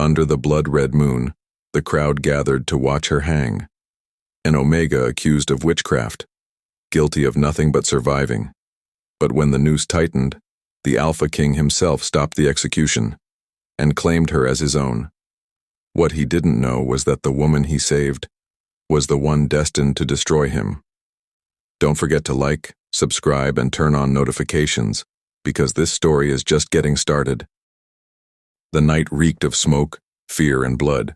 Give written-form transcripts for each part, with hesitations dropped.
Under the blood-red moon, the crowd gathered to watch her hang. An Omega accused of witchcraft, guilty of nothing but surviving. But when the noose tightened, the Alpha King himself stopped the execution and claimed her as his own. What he didn't know was that the woman he saved was the one destined to destroy him. Don't forget to like, subscribe, and turn on notifications, because this story is just getting started. The night reeked of smoke, fear, and blood.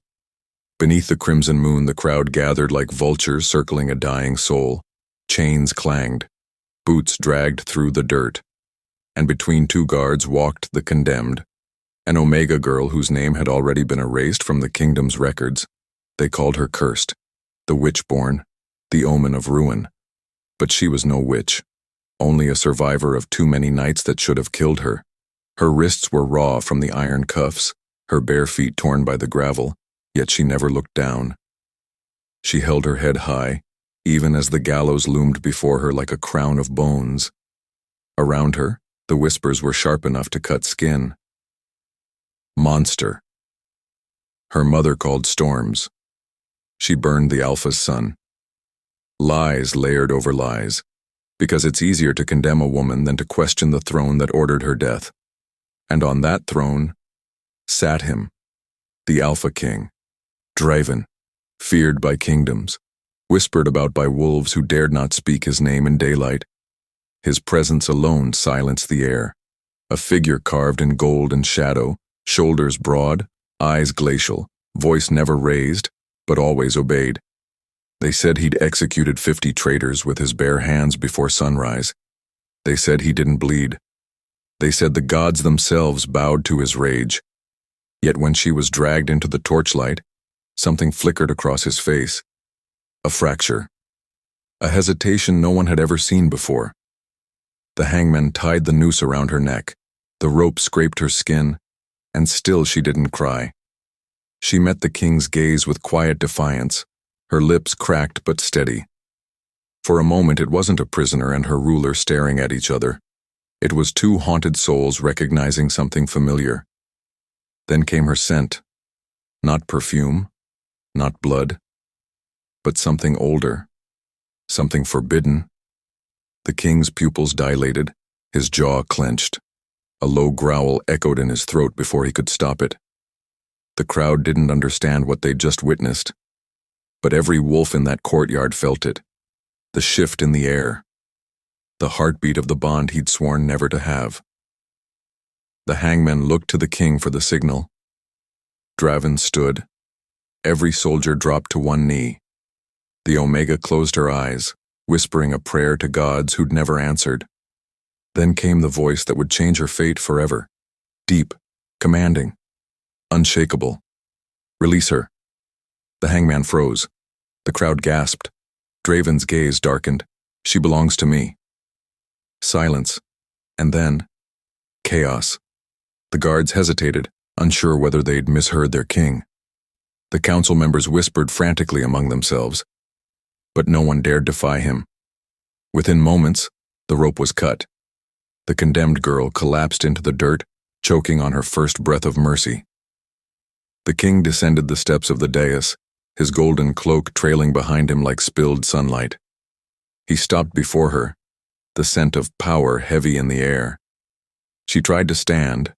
Beneath the crimson moon, the crowd gathered like vultures circling a dying soul. Chains clanged, boots dragged through the dirt, and between two guards walked the condemned, an Omega girl whose name had already been erased from the kingdom's records. They called her cursed, the witch-born, the omen of ruin. But she was no witch, only a survivor of too many nights that should have killed her. Her wrists were raw from the iron cuffs, her bare feet torn by the gravel, yet she never looked down. She held her head high, even as the gallows loomed before her like a crown of bones. Around her, the whispers were sharp enough to cut skin. Monster. Her mother called storms. She burned the Alpha's sun. Lies layered over lies, because it's easier to condemn a woman than to question the throne that ordered her death. And on that throne sat him, the Alpha King, Draven, feared by kingdoms, whispered about by wolves who dared not speak his name in daylight. His presence alone silenced the air, a figure carved in gold and shadow, shoulders broad, eyes glacial, voice never raised, but always obeyed. They said he'd executed 50 traitors with his bare hands before sunrise. They said he didn't bleed. They said the gods themselves bowed to his rage. Yet when she was dragged into the torchlight, something flickered across his face. A fracture. A hesitation no one had ever seen before. The hangman tied the noose around her neck. The rope scraped her skin, and still she didn't cry. She met the king's gaze with quiet defiance, her lips cracked but steady. For a moment it wasn't a prisoner and her ruler staring at each other. It was two haunted souls recognizing something familiar. Then came her scent. Not perfume, not blood, but something older, something forbidden. The king's pupils dilated, his jaw clenched. A low growl echoed in his throat before he could stop it. The crowd didn't understand what they'd just witnessed, but every wolf in that courtyard felt it. The shift in the air. The heartbeat of the bond he'd sworn never to have. The hangman looked to the king for the signal. Draven stood. Every soldier dropped to one knee. The Omega closed her eyes, whispering a prayer to gods who'd never answered. Then came the voice that would change her fate forever. Deep, commanding, unshakable. Release her. The hangman froze. The crowd gasped. Draven's gaze darkened. She belongs to me. Silence. And then, chaos. The guards hesitated, unsure whether they'd misheard their king. The council members whispered frantically among themselves, but no one dared defy him. Within moments, the rope was cut. The condemned girl collapsed into the dirt, choking on her first breath of mercy. The king descended the steps of the dais, his golden cloak trailing behind him like spilled sunlight. He stopped before her, the scent of power heavy in the air. She tried to stand,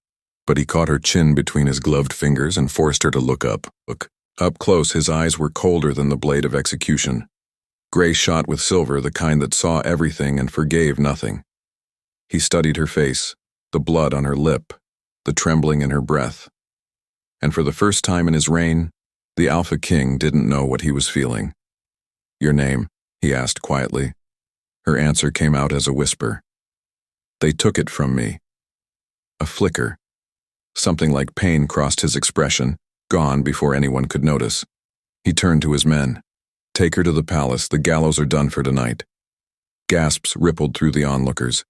but he caught her chin between his gloved fingers and forced her to look up. Up close, his eyes were colder than the blade of execution. Gray shot with silver, the kind that saw everything and forgave nothing. He studied her face, the blood on her lip, the trembling in her breath. And for the first time in his reign, the Alpha King didn't know what he was feeling. "Your name?" he asked quietly. Her answer came out as a whisper. "They took it from me." A flicker. Something like pain crossed his expression, gone before anyone could notice. He turned to his men. "Take her to the palace, the gallows are done for tonight." Gasps rippled through the onlookers.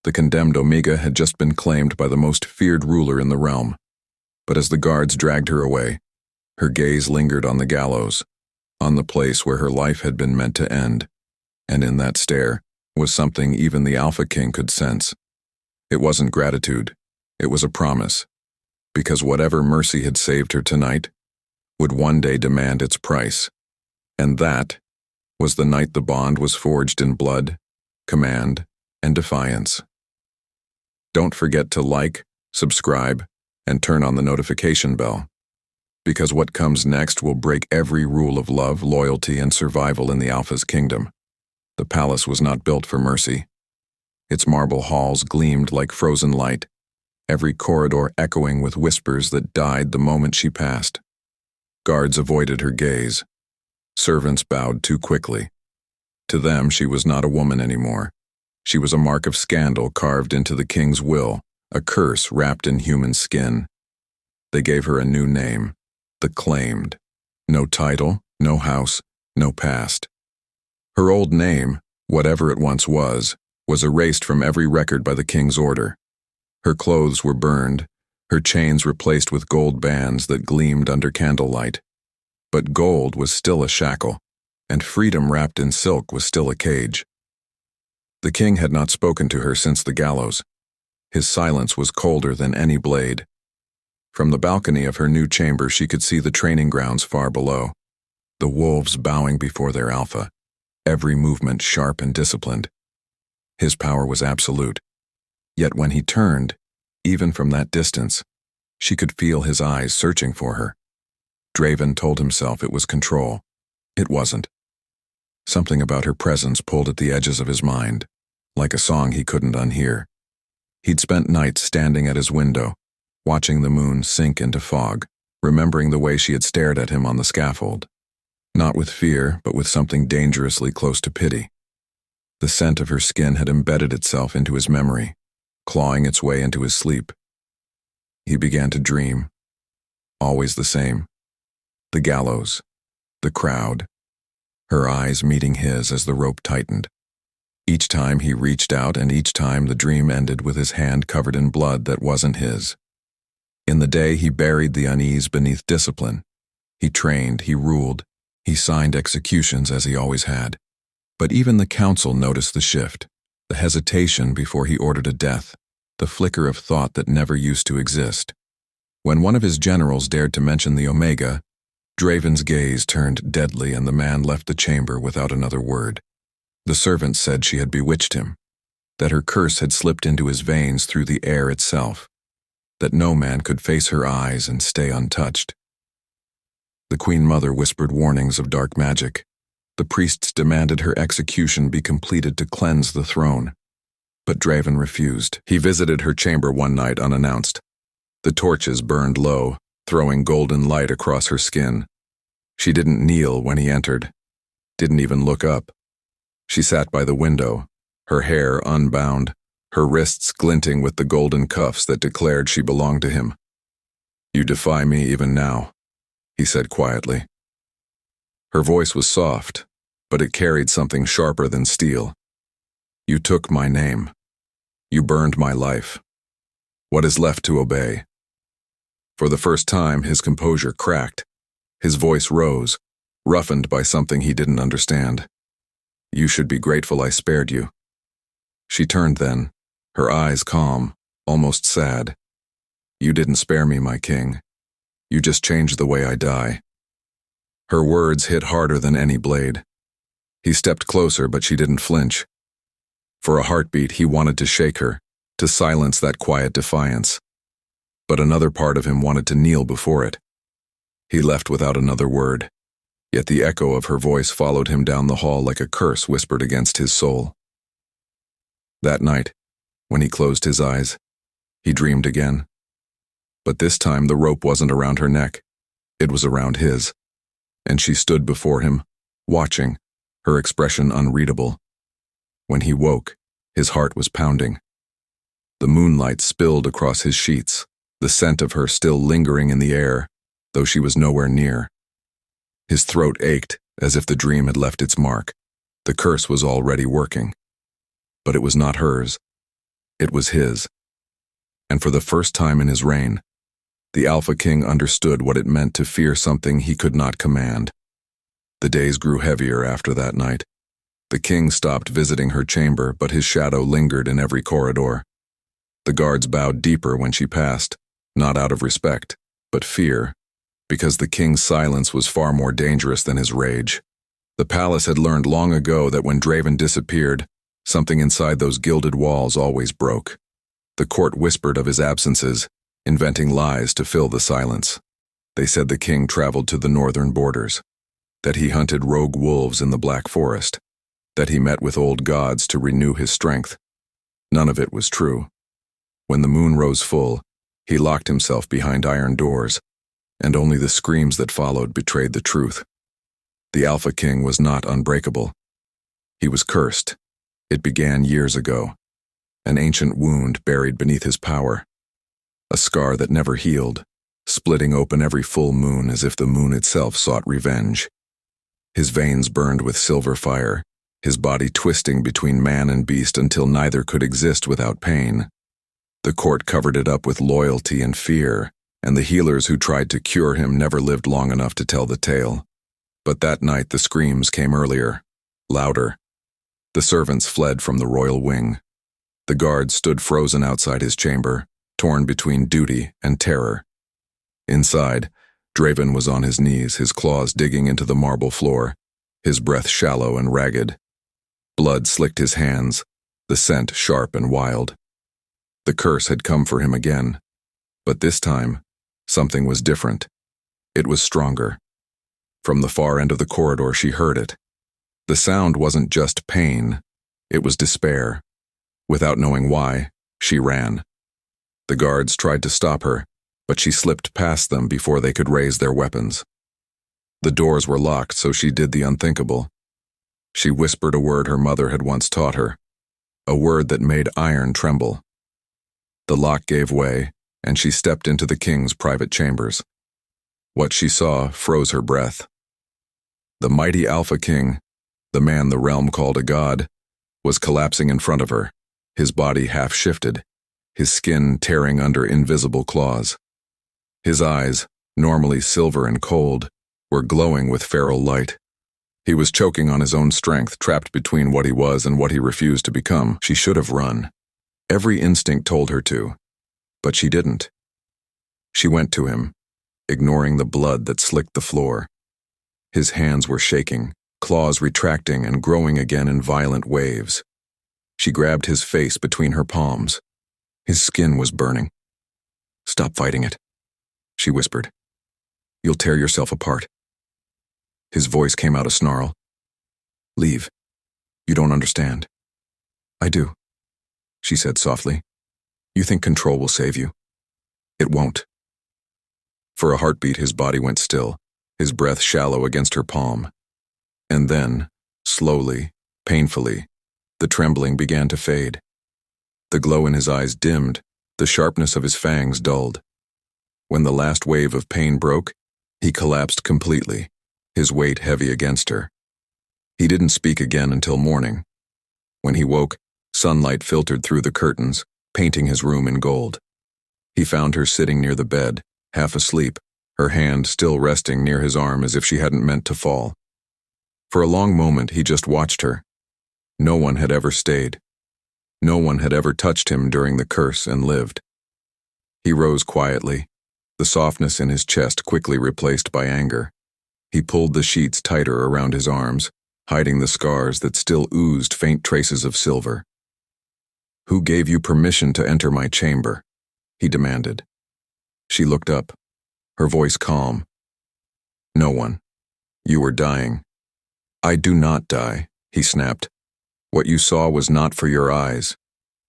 The condemned Omega had just been claimed by the most feared ruler in the realm. But as the guards dragged her away, her gaze lingered on the gallows, on the place where her life had been meant to end. And in that stare was something even the Alpha King could sense. It wasn't gratitude. It was a promise. because whatever mercy had saved her tonight would one day demand its price. And that was the night the bond was forged in blood, command, and defiance. Don't forget to like, subscribe, and turn on the notification bell, because what comes next will break every rule of love, loyalty, and survival in the Alpha's kingdom. The palace was not built for mercy. Its marble halls gleamed like frozen light, every corridor echoing with whispers that died the moment she passed. Guards avoided her gaze. Servants bowed too quickly. To them, she was not a woman anymore. She was a mark of scandal carved into the king's will, a curse wrapped in human skin. They gave her a new name, the Claimed. No title, no house, no past. Her old name, whatever it once was erased from every record by the king's order. Her clothes were burned, her chains replaced with gold bands that gleamed under candlelight. But gold was still a shackle, and freedom wrapped in silk was still a cage. The king had not spoken to her since the gallows. His silence was colder than any blade. From the balcony of her new chamber she could see the training grounds far below, the wolves bowing before their alpha, every movement sharp and disciplined. His power was absolute. Yet when he turned, even from that distance, she could feel his eyes searching for her. Draven told himself it was control. It wasn't. Something about her presence pulled at the edges of his mind, like a song he couldn't unhear. He'd spent nights standing at his window, watching the moon sink into fog, remembering the way she had stared at him on the scaffold. Not with fear, but with something dangerously close to pity. The scent of her skin had embedded itself into his memory, clawing its way into his sleep. He began to dream. Always the same. The gallows. The crowd. Her eyes meeting his as the rope tightened. Each time he reached out, and each time the dream ended with his hand covered in blood that wasn't his. In the day he buried the unease beneath discipline. He trained, he ruled, he signed executions as he always had. But even the council noticed the shift, the hesitation before he ordered a death, the flicker of thought that never used to exist. When one of his generals dared to mention the Omega, Draven's gaze turned deadly and the man left the chamber without another word. The servants said she had bewitched him, that her curse had slipped into his veins through the air itself, that no man could face her eyes and stay untouched. The Queen Mother whispered warnings of dark magic. The priests demanded her execution be completed to cleanse the throne. But Draven refused. He visited her chamber one night unannounced. The torches burned low, throwing golden light across her skin. She didn't kneel when he entered, didn't even look up. She sat by the window, her hair unbound, her wrists glinting with the golden cuffs that declared she belonged to him. "You defy me even now," he said quietly. Her voice was soft, but it carried something sharper than steel. "You took my name. You burned my life. What is left to obey?" For the first time, his composure cracked. His voice rose, roughened by something he didn't understand. "You should be grateful I spared you." She turned then, her eyes calm, almost sad. "You didn't spare me, my king. You just changed the way I die." Her words hit harder than any blade. He stepped closer, but she didn't flinch. For a heartbeat, he wanted to shake her, to silence that quiet defiance. But another part of him wanted to kneel before it. He left without another word, yet the echo of her voice followed him down the hall like a curse whispered against his soul. That night, when he closed his eyes, he dreamed again. But this time the rope wasn't around her neck, it was around his. And she stood before him, watching, her expression unreadable. When he woke, his heart was pounding. The moonlight spilled across his sheets, the scent of her still lingering in the air, though she was nowhere near. His throat ached, as if the dream had left its mark. The curse was already working. But it was not hers. It was his. And for the first time in his reign, the Alpha King understood what it meant to fear something he could not command. The days grew heavier after that night. The king stopped visiting her chamber, but his shadow lingered in every corridor. The guards bowed deeper when she passed, not out of respect, but fear, because the king's silence was far more dangerous than his rage. The palace had learned long ago that when Draven disappeared, something inside those gilded walls always broke. The court whispered of his absences, inventing lies to fill the silence. They said the king traveled to the northern borders, that he hunted rogue wolves in the Black Forest, that he met with old gods to renew his strength. None of it was true. When the moon rose full, he locked himself behind iron doors, and only the screams that followed betrayed the truth. The Alpha King was not unbreakable. He was cursed. It began years ago. An ancient wound buried beneath his power. A scar that never healed, splitting open every full moon as if the moon itself sought revenge. His veins burned with silver fire, his body twisting between man and beast until neither could exist without pain. The court covered it up with loyalty and fear, and the healers who tried to cure him never lived long enough to tell the tale. But that night the screams came earlier, louder. The servants fled from the royal wing. The guards stood frozen outside his chamber, torn between duty and terror. Inside, Draven was on his knees, his claws digging into the marble floor, his breath shallow and ragged. Blood slicked his hands, the scent sharp and wild. The curse had come for him again, but this time, something was different. It was stronger. From the far end of the corridor she heard it. The sound wasn't just pain, it was despair. Without knowing why, she ran. The guards tried to stop her, but she slipped past them before they could raise their weapons. The doors were locked, so she did the unthinkable. She whispered a word her mother had once taught her, a word that made iron tremble. The lock gave way, and she stepped into the king's private chambers. What she saw froze her breath. The mighty Alpha King, the man the realm called a god, was collapsing in front of her, his body half shifted, his skin tearing under invisible claws. His eyes, normally silver and cold, were glowing with feral light. He was choking on his own strength, trapped between what he was and what he refused to become. She should have run. Every instinct told her to, but she didn't. She went to him, ignoring the blood that slicked the floor. His hands were shaking, claws retracting and growing again in violent waves. She grabbed his face between her palms. His skin was burning. "Stop fighting it," she whispered. "You'll tear yourself apart." His voice came out a snarl. "Leave. You don't understand." "I do," she said softly. "You think control will save you. It won't." For a heartbeat, his body went still, his breath shallow against her palm. And then, slowly, painfully, the trembling began to fade. The glow in his eyes dimmed, the sharpness of his fangs dulled. When the last wave of pain broke, he collapsed completely, his weight heavy against her. He didn't speak again until morning. When he woke, sunlight filtered through the curtains, painting his room in gold. He found her sitting near the bed, half asleep, her hand still resting near his arm as if she hadn't meant to fall. For a long moment he just watched her. No one had ever stayed. No one had ever touched him during the curse and lived. He rose quietly, the softness in his chest quickly replaced by anger. He pulled the sheets tighter around his arms, hiding the scars that still oozed faint traces of silver. "Who gave you permission to enter my chamber?" he demanded. She looked up, her voice calm. "No one. You were dying." "I do not die," he snapped. "What you saw was not for your eyes.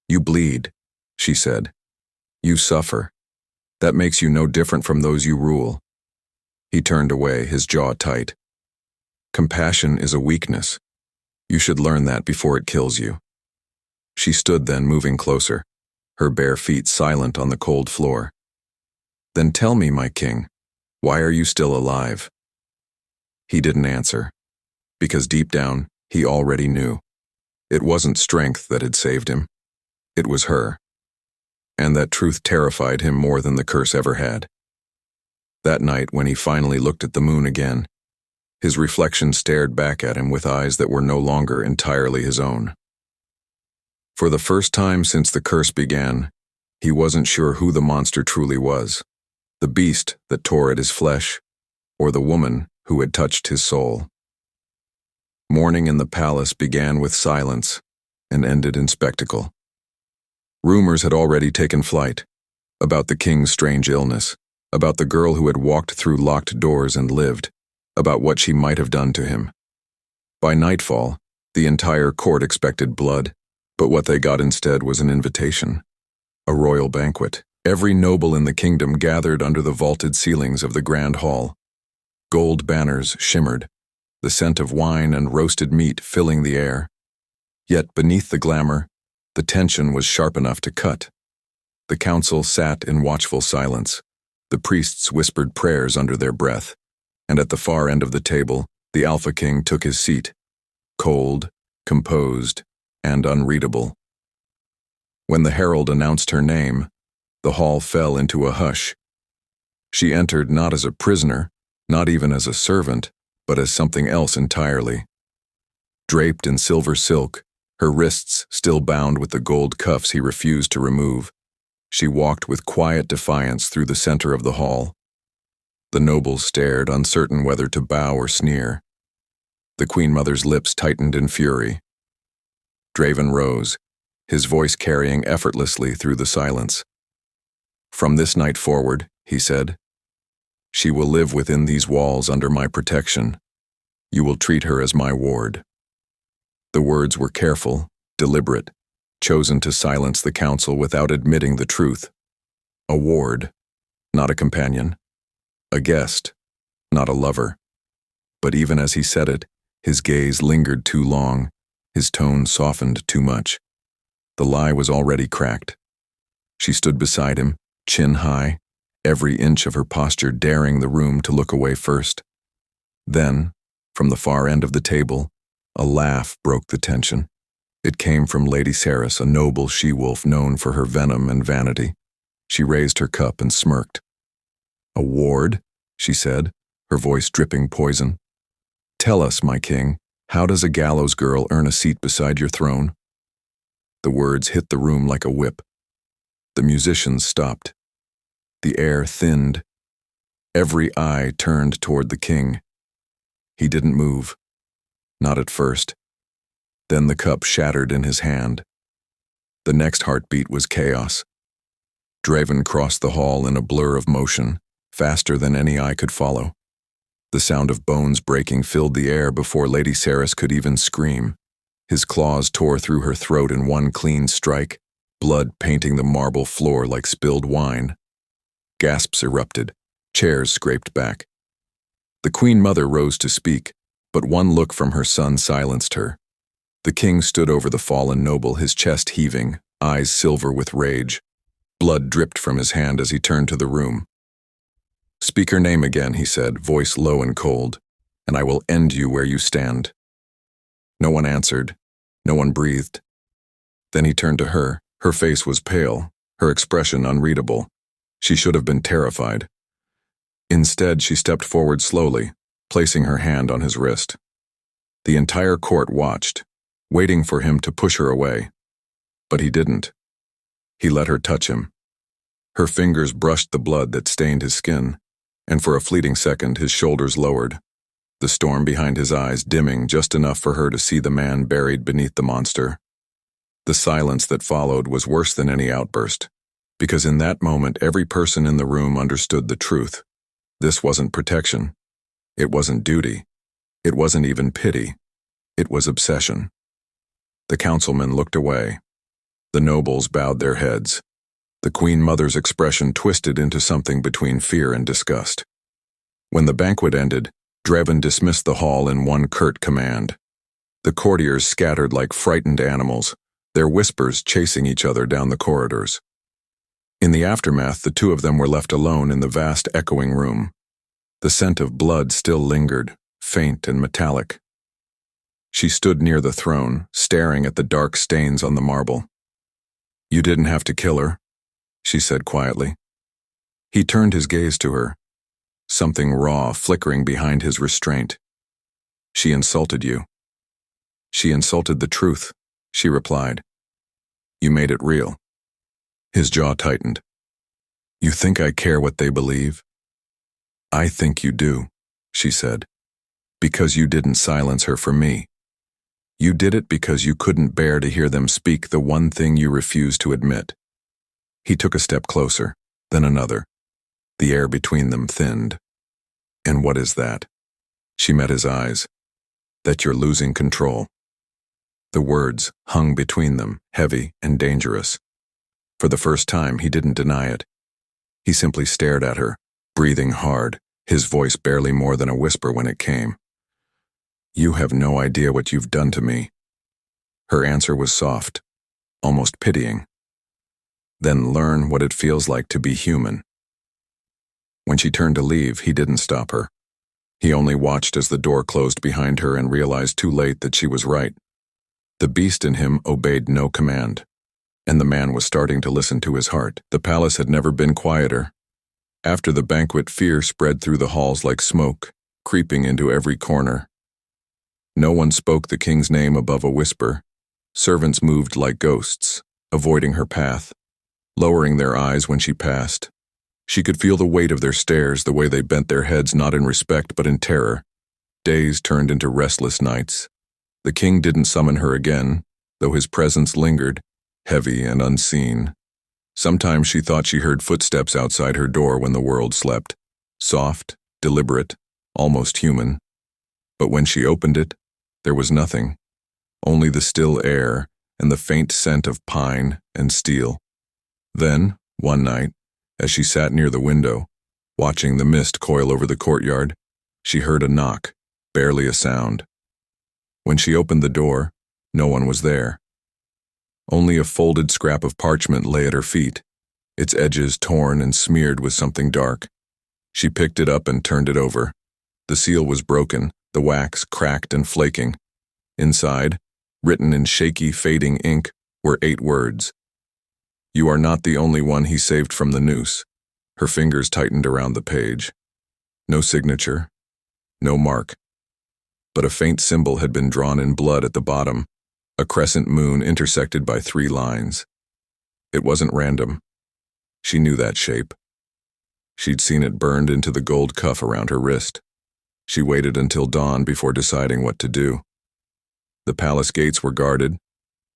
You bleed," she said. "You suffer. That makes you no different from those you rule." He turned away, his jaw tight. "Compassion is a weakness. You should learn that before it kills you." She stood then, moving closer, her bare feet silent on the cold floor. "Then tell me, my king, why are you still alive?" He didn't answer, because deep down, he already knew. It wasn't strength that had saved him. It was her. And that truth terrified him more than the curse ever had. That night, when he finally looked at the moon again, his reflection stared back at him with eyes that were no longer entirely his own. For the first time since the curse began, He wasn't sure who the monster truly was, the beast that tore at his flesh, or the woman who had touched his soul. Morning in the palace began with silence and ended in spectacle. Rumors had already taken flight, about the king's strange illness, about the girl who had walked through locked doors and lived, about what she might have done to him. By nightfall, the entire court expected blood, but what they got instead was an invitation, a royal banquet. Every noble in the kingdom gathered under the vaulted ceilings of the grand hall. Gold banners shimmered, the scent of wine and roasted meat filling the air. Yet beneath the glamour, the tension was sharp enough to cut. The council sat in watchful silence. The priests whispered prayers under their breath, and at the far end of the table, the Alpha King took his seat, cold, composed, and unreadable. When the herald announced her name, the hall fell into a hush. She entered not as a prisoner, not even as a servant, but as something else entirely. Draped in silver silk, her wrists still bound with the gold cuffs he refused to remove, she walked with quiet defiance through the center of the hall. The nobles stared, uncertain whether to bow or sneer. The Queen Mother's lips tightened in fury. Draven rose, his voice carrying effortlessly through the silence. "From this night forward," he said, "she will live within these walls under my protection. You will treat her as my ward." The words were careful, deliberate, chosen to silence the council without admitting the truth. A ward, not a companion. A guest, not a lover. But even as he said it, his gaze lingered too long, his tone softened too much. The lie was already cracked. She stood beside him, chin high, every inch of her posture daring the room to look away first. Then, from the far end of the table, a laugh broke the tension. It came from Lady Saris, a noble she-wolf known for her venom and vanity. She raised her cup and smirked. "A ward?" she said, her voice dripping poison. "Tell us, my king, how does a Gallows girl earn a seat beside your throne?" The words hit the room like a whip. The musicians stopped. The air thinned. Every eye turned toward the king. He didn't move. Not at first. Then the cup shattered in his hand. The next heartbeat was chaos. Draven crossed the hall in a blur of motion, faster than any eye could follow. The sound of bones breaking filled the air before Lady Saris could even scream. His claws tore through her throat in one clean strike, blood painting the marble floor like spilled wine. Gasps erupted, chairs scraped back. The Queen Mother rose to speak, but one look from her son silenced her. The king stood over the fallen noble, his chest heaving, eyes silver with rage. Blood dripped from his hand as he turned to the room. "Speak her name again," he said, voice low and cold, "and I will end you where you stand." No one answered. No one breathed. Then he turned to her. Her face was pale, her expression unreadable. She should have been terrified. Instead, she stepped forward slowly, placing her hand on his wrist. The entire court watched, waiting for him to push her away. But he didn't. He let her touch him. Her fingers brushed the blood that stained his skin, and for a fleeting second his shoulders lowered, the storm behind his eyes dimming just enough for her to see the man buried beneath the monster. The silence that followed was worse than any outburst, because in that moment every person in the room understood the truth. This wasn't protection. It wasn't duty. It wasn't even pity. It was obsession. The councilmen looked away. The nobles bowed their heads. The Queen Mother's expression twisted into something between fear and disgust. When the banquet ended, Draven dismissed the hall in one curt command. The courtiers scattered like frightened animals, their whispers chasing each other down the corridors. In the aftermath, the two of them were left alone in the vast echoing room. The scent of blood still lingered, faint and metallic. She stood near the throne, staring at the dark stains on the marble. "You didn't have to kill her," she said quietly. He turned his gaze to her, something raw flickering behind his restraint. "She insulted you." "She insulted the truth," she replied. "You made it real." His jaw tightened. You think I care what they believe? I think you do, she said, because you didn't silence her for me. You did it because you couldn't bear to hear them speak the one thing you refused to admit. He took a step closer, then another. The air between them thinned. And what is that? She met his eyes. That you're losing control. The words hung between them, heavy and dangerous. For the first time, he didn't deny it. He simply stared at her, breathing hard, his voice barely more than a whisper when it came. You have no idea what you've done to me. Her answer was soft, almost pitying. Then learn what it feels like to be human. When she turned to leave, he didn't stop her. He only watched as the door closed behind her and realized too late that she was right. The beast in him obeyed no command, and the man was starting to listen to his heart. The palace had never been quieter. After the banquet, fear spread through the halls like smoke, creeping into every corner. No one spoke the king's name above a whisper. Servants moved like ghosts, avoiding her path, lowering their eyes when she passed. She could feel the weight of their stares, the way they bent their heads not in respect but in terror. Days turned into restless nights. The king didn't summon her again, though his presence lingered, heavy and unseen. Sometimes she thought she heard footsteps outside her door when the world slept, soft, deliberate, almost human. But when she opened it, there was nothing, only the still air and the faint scent of pine and steel. Then, one night, as she sat near the window, watching the mist coil over the courtyard, she heard a knock, barely a sound. When she opened the door, no one was there. Only a folded scrap of parchment lay at her feet, its edges torn and smeared with something dark. She picked it up and turned it over. The seal was broken, the wax cracked and flaking. Inside, written in shaky, fading ink, were 8 words. You are not the only one he saved from the noose. Her fingers tightened around the page. No signature, no mark. But a faint symbol had been drawn in blood at the bottom, a crescent moon intersected by 3 lines. It wasn't random. She knew that shape. She'd seen it burned into the gold cuff around her wrist. She waited until dawn before deciding what to do. The palace gates were guarded,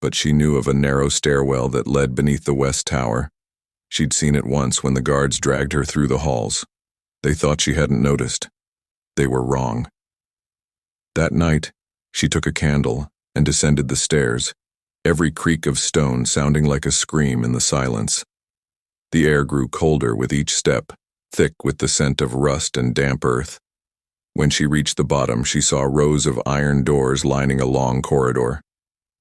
but she knew of a narrow stairwell that led beneath the west tower. She'd seen it once when the guards dragged her through the halls. They thought she hadn't noticed. They were wrong. That night, she took a candle and descended the stairs, every creak of stone sounding like a scream in the silence. The air grew colder with each step, thick with the scent of rust and damp earth. When she reached the bottom, she saw rows of iron doors lining a long corridor.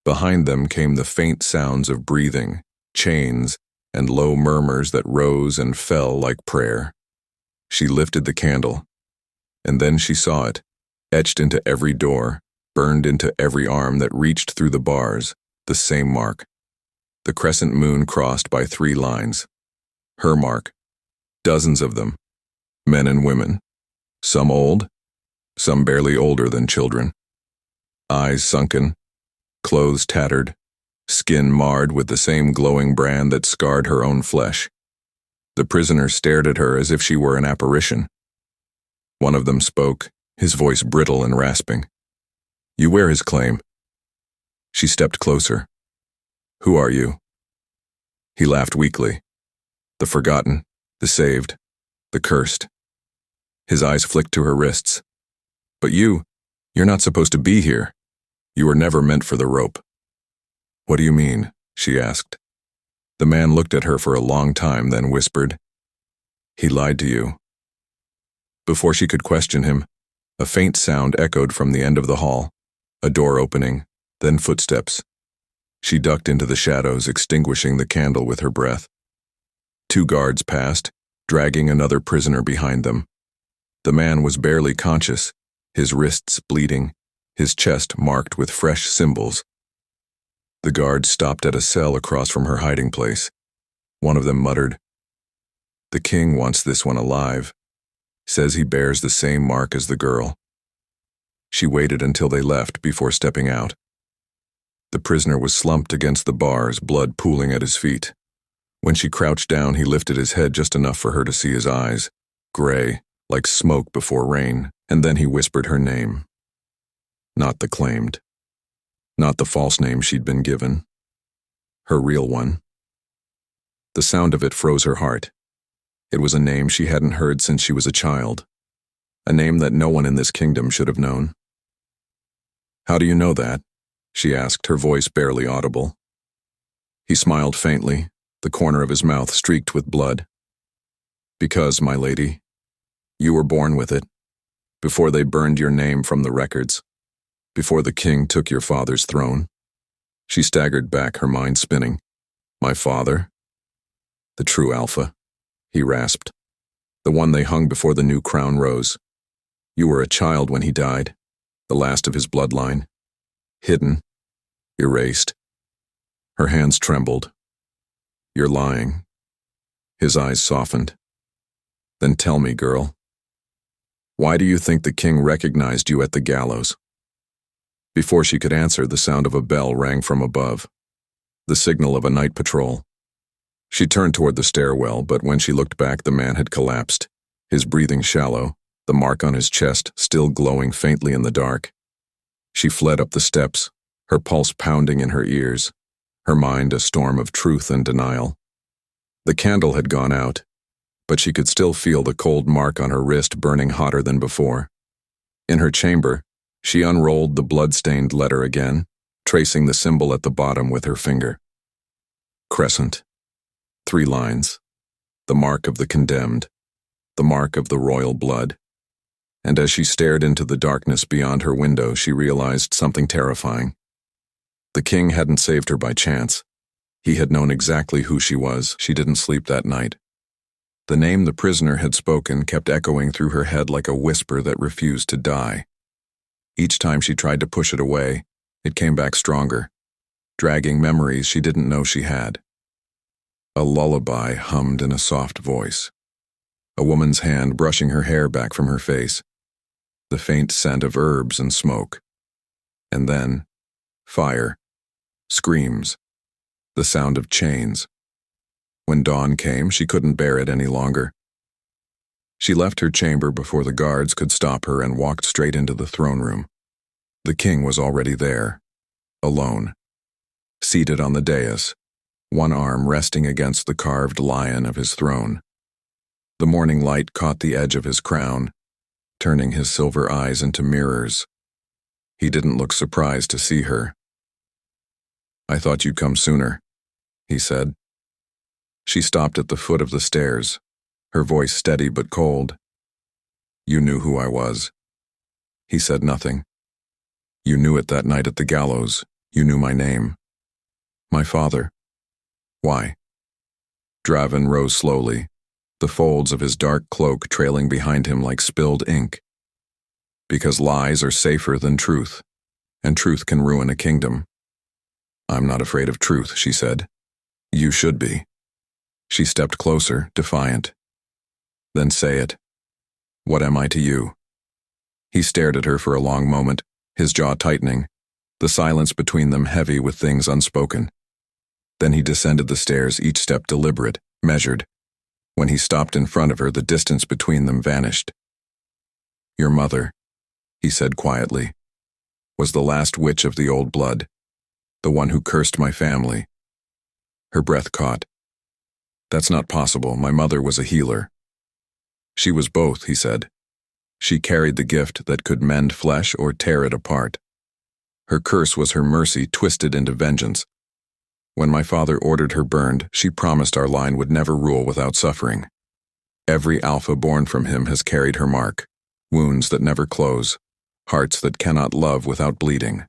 Behind them came the faint sounds of breathing, chains, and low murmurs that rose and fell like prayer. She lifted the candle, and then she saw it, etched into every door, burned into every arm that reached through the bars, the same mark. The crescent moon crossed by 3 lines. Her mark. Dozens of them. Men and women. Some old, some barely older than children. Eyes sunken, clothes tattered, skin marred with the same glowing brand that scarred her own flesh. The prisoner stared at her as if she were an apparition. One of them spoke, his voice brittle and rasping. You wear his claim. She stepped closer. Who are you? He laughed weakly. The forgotten, the saved, the cursed. His eyes flicked to her wrists. But you're not supposed to be here. You were never meant for the rope. What do you mean? She asked. The man looked at her for a long time, then whispered, He lied to you. Before she could question him, a faint sound echoed from the end of the hall, a door opening, then footsteps. She ducked into the shadows, extinguishing the candle with her breath. 2 guards passed, dragging another prisoner behind them. The man was barely conscious, his wrists bleeding, his chest marked with fresh symbols. The guards stopped at a cell across from her hiding place. One of them muttered, The king wants this one alive. Says he bears the same mark as the girl. She waited until they left before stepping out. The prisoner was slumped against the bars, blood pooling at his feet. When she crouched down, he lifted his head just enough for her to see his eyes, gray, like smoke before rain, and then he whispered her name. Not the claimed. Not the false name she'd been given. Her real one. The sound of it froze her heart. It was a name she hadn't heard since she was a child. A name that no one in this kingdom should have known. "How do you know that?" she asked, her voice barely audible. He smiled faintly, the corner of his mouth streaked with blood. "Because, my lady, you were born with it, before they burned your name from the records, before the king took your father's throne." She staggered back, her mind spinning. "My father? The true alpha," he rasped. "The one they hung before the new crown rose. You were a child when he died, the last of his bloodline. Hidden, erased." Her hands trembled. "You're lying." His eyes softened. "Then tell me, girl. Why do you think the king recognized you at the gallows?" Before she could answer, the sound of a bell rang from above, the signal of a night patrol. She turned toward the stairwell, but when she looked back, the man had collapsed, his breathing shallow, the mark on his chest still glowing faintly in the dark. She fled up the steps, her pulse pounding in her ears, her mind a storm of truth and denial. The candle had gone out, but she could still feel the cold mark on her wrist burning hotter than before. In her chamber, she unrolled the blood-stained letter again, tracing the symbol at the bottom with her finger. Crescent. 3 lines. The mark of the condemned. The mark of the royal blood. And as she stared into the darkness beyond her window, she realized something terrifying. The king hadn't saved her by chance. He had known exactly who she was. She didn't sleep that night. The name the prisoner had spoken kept echoing through her head like a whisper that refused to die. Each time she tried to push it away, it came back stronger, dragging memories she didn't know she had. A lullaby hummed in a soft voice. A woman's hand brushing her hair back from her face. The faint scent of herbs and smoke. And then, fire, screams, the sound of chains. When dawn came, she couldn't bear it any longer. She left her chamber before the guards could stop her and walked straight into the throne room. The king was already there, alone, seated on the dais, one arm resting against the carved lion of his throne. The morning light caught the edge of his crown, turning his silver eyes into mirrors. He didn't look surprised to see her. "I thought you'd come sooner," he said. She stopped at the foot of the stairs, her voice steady but cold. "You knew who I was." He said nothing. "You knew it that night at the gallows. You knew my name." "My father." "Why?" Draven rose slowly, the folds of his dark cloak trailing behind him like spilled ink. "Because lies are safer than truth, and truth can ruin a kingdom." "I'm not afraid of truth," she said. "You should be." She stepped closer, defiant. "Then say it. What am I to you?" He stared at her for a long moment, his jaw tightening, the silence between them heavy with things unspoken. Then he descended the stairs, each step deliberate, measured. When he stopped in front of her, the distance between them vanished. "Your mother," he said quietly, "was the last witch of the old blood, the one who cursed my family." Her breath caught. "That's not possible. My mother was a healer." "She was both," he said. "She carried the gift that could mend flesh or tear it apart. Her curse was her mercy twisted into vengeance. When my father ordered her burned, she promised our line would never rule without suffering. Every alpha born from him has carried her mark, wounds that never close, hearts that cannot love without bleeding."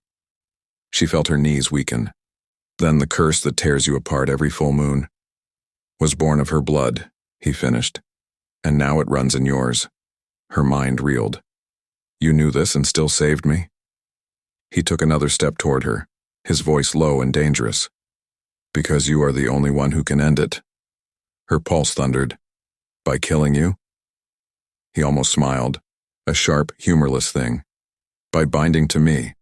She felt her knees weaken. "Then the curse that tears you apart every full moon was born of her blood," he finished. "And now it runs in yours." Her mind reeled. "You knew this and still saved me?" He took another step toward her, his voice low and dangerous. "Because you are the only one who can end it." Her pulse thundered. "By killing you?" He almost smiled, a sharp, humorless thing. "By binding to me."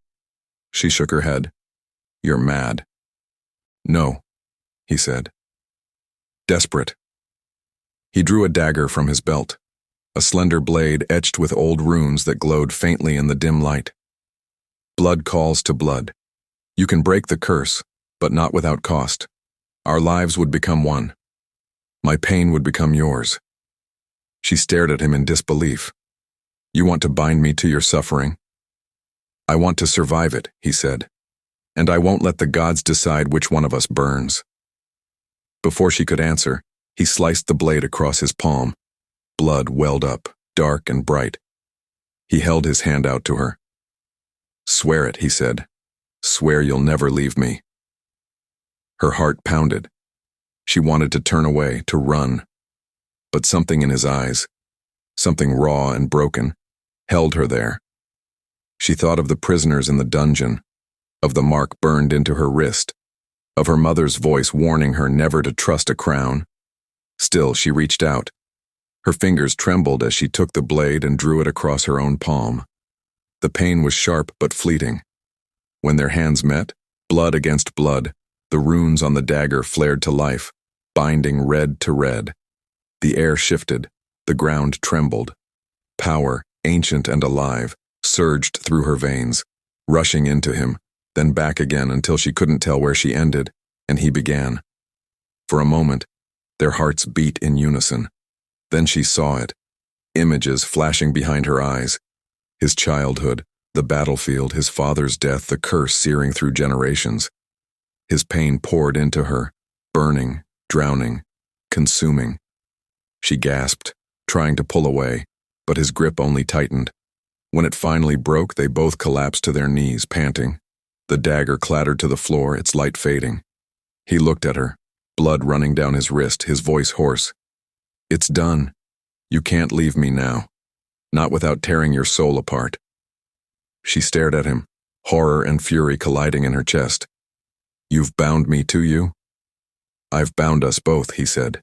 She shook her head. "You're mad." "No," he said. desperate. He drew a dagger from his belt, a slender blade etched with old runes that glowed faintly in the dim light. Blood calls to blood. You can break the curse, but not without cost. Our lives would become one. My pain would become yours. She stared at him in disbelief. You want to bind me to your suffering? I want to survive it, he said, and I won't let the gods decide which one of us burns. Before she could answer, he sliced the blade across his palm. Blood welled up, dark and bright. He held his hand out to her. Swear it, he said. Swear you'll never leave me. Her heart pounded. She wanted to turn away, to run. But something in his eyes, something raw and broken, held her there. She thought of the prisoners in the dungeon, of the mark burned into her wrist, of her mother's voice warning her never to trust a crown. Still, she reached out. Her fingers trembled as she took the blade and drew it across her own palm. The pain was sharp but fleeting. When their hands met, blood against blood, the runes on the dagger flared to life, binding red to red. The air shifted, the ground trembled. Power, ancient and alive, surged through her veins, rushing into him, then back again until she couldn't tell where she ended, and he began. For a moment, their hearts beat in unison. Then she saw it, images flashing behind her eyes. His childhood, the battlefield, his father's death, the curse searing through generations. His pain poured into her, burning, drowning, consuming. She gasped, trying to pull away, but his grip only tightened. When it finally broke, they both collapsed to their knees, panting. The dagger clattered to the floor, its light fading. He looked at her, blood running down his wrist, his voice hoarse. It's done. You can't leave me now. Not without tearing your soul apart. She stared at him, horror and fury colliding in her chest. You've bound me to you? I've bound us both, he said.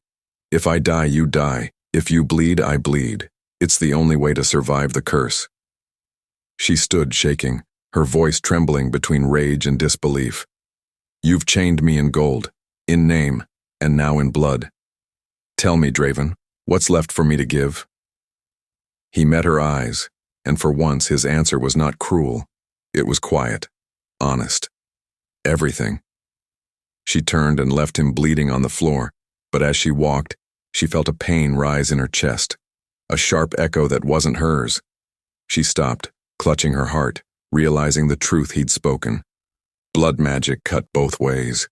If I die, you die. If you bleed, I bleed. It's the only way to survive the curse. She stood shaking, her voice trembling between rage and disbelief. You've chained me in gold, in name, and now in blood. Tell me, Draven, what's left for me to give? He met her eyes, and for once his answer was not cruel. It was quiet, honest. Everything. She turned and left him bleeding on the floor, but as she walked, she felt a pain rise in her chest, a sharp echo that wasn't hers. She stopped, clutching her heart, realizing the truth he'd spoken. Blood magic cut both ways.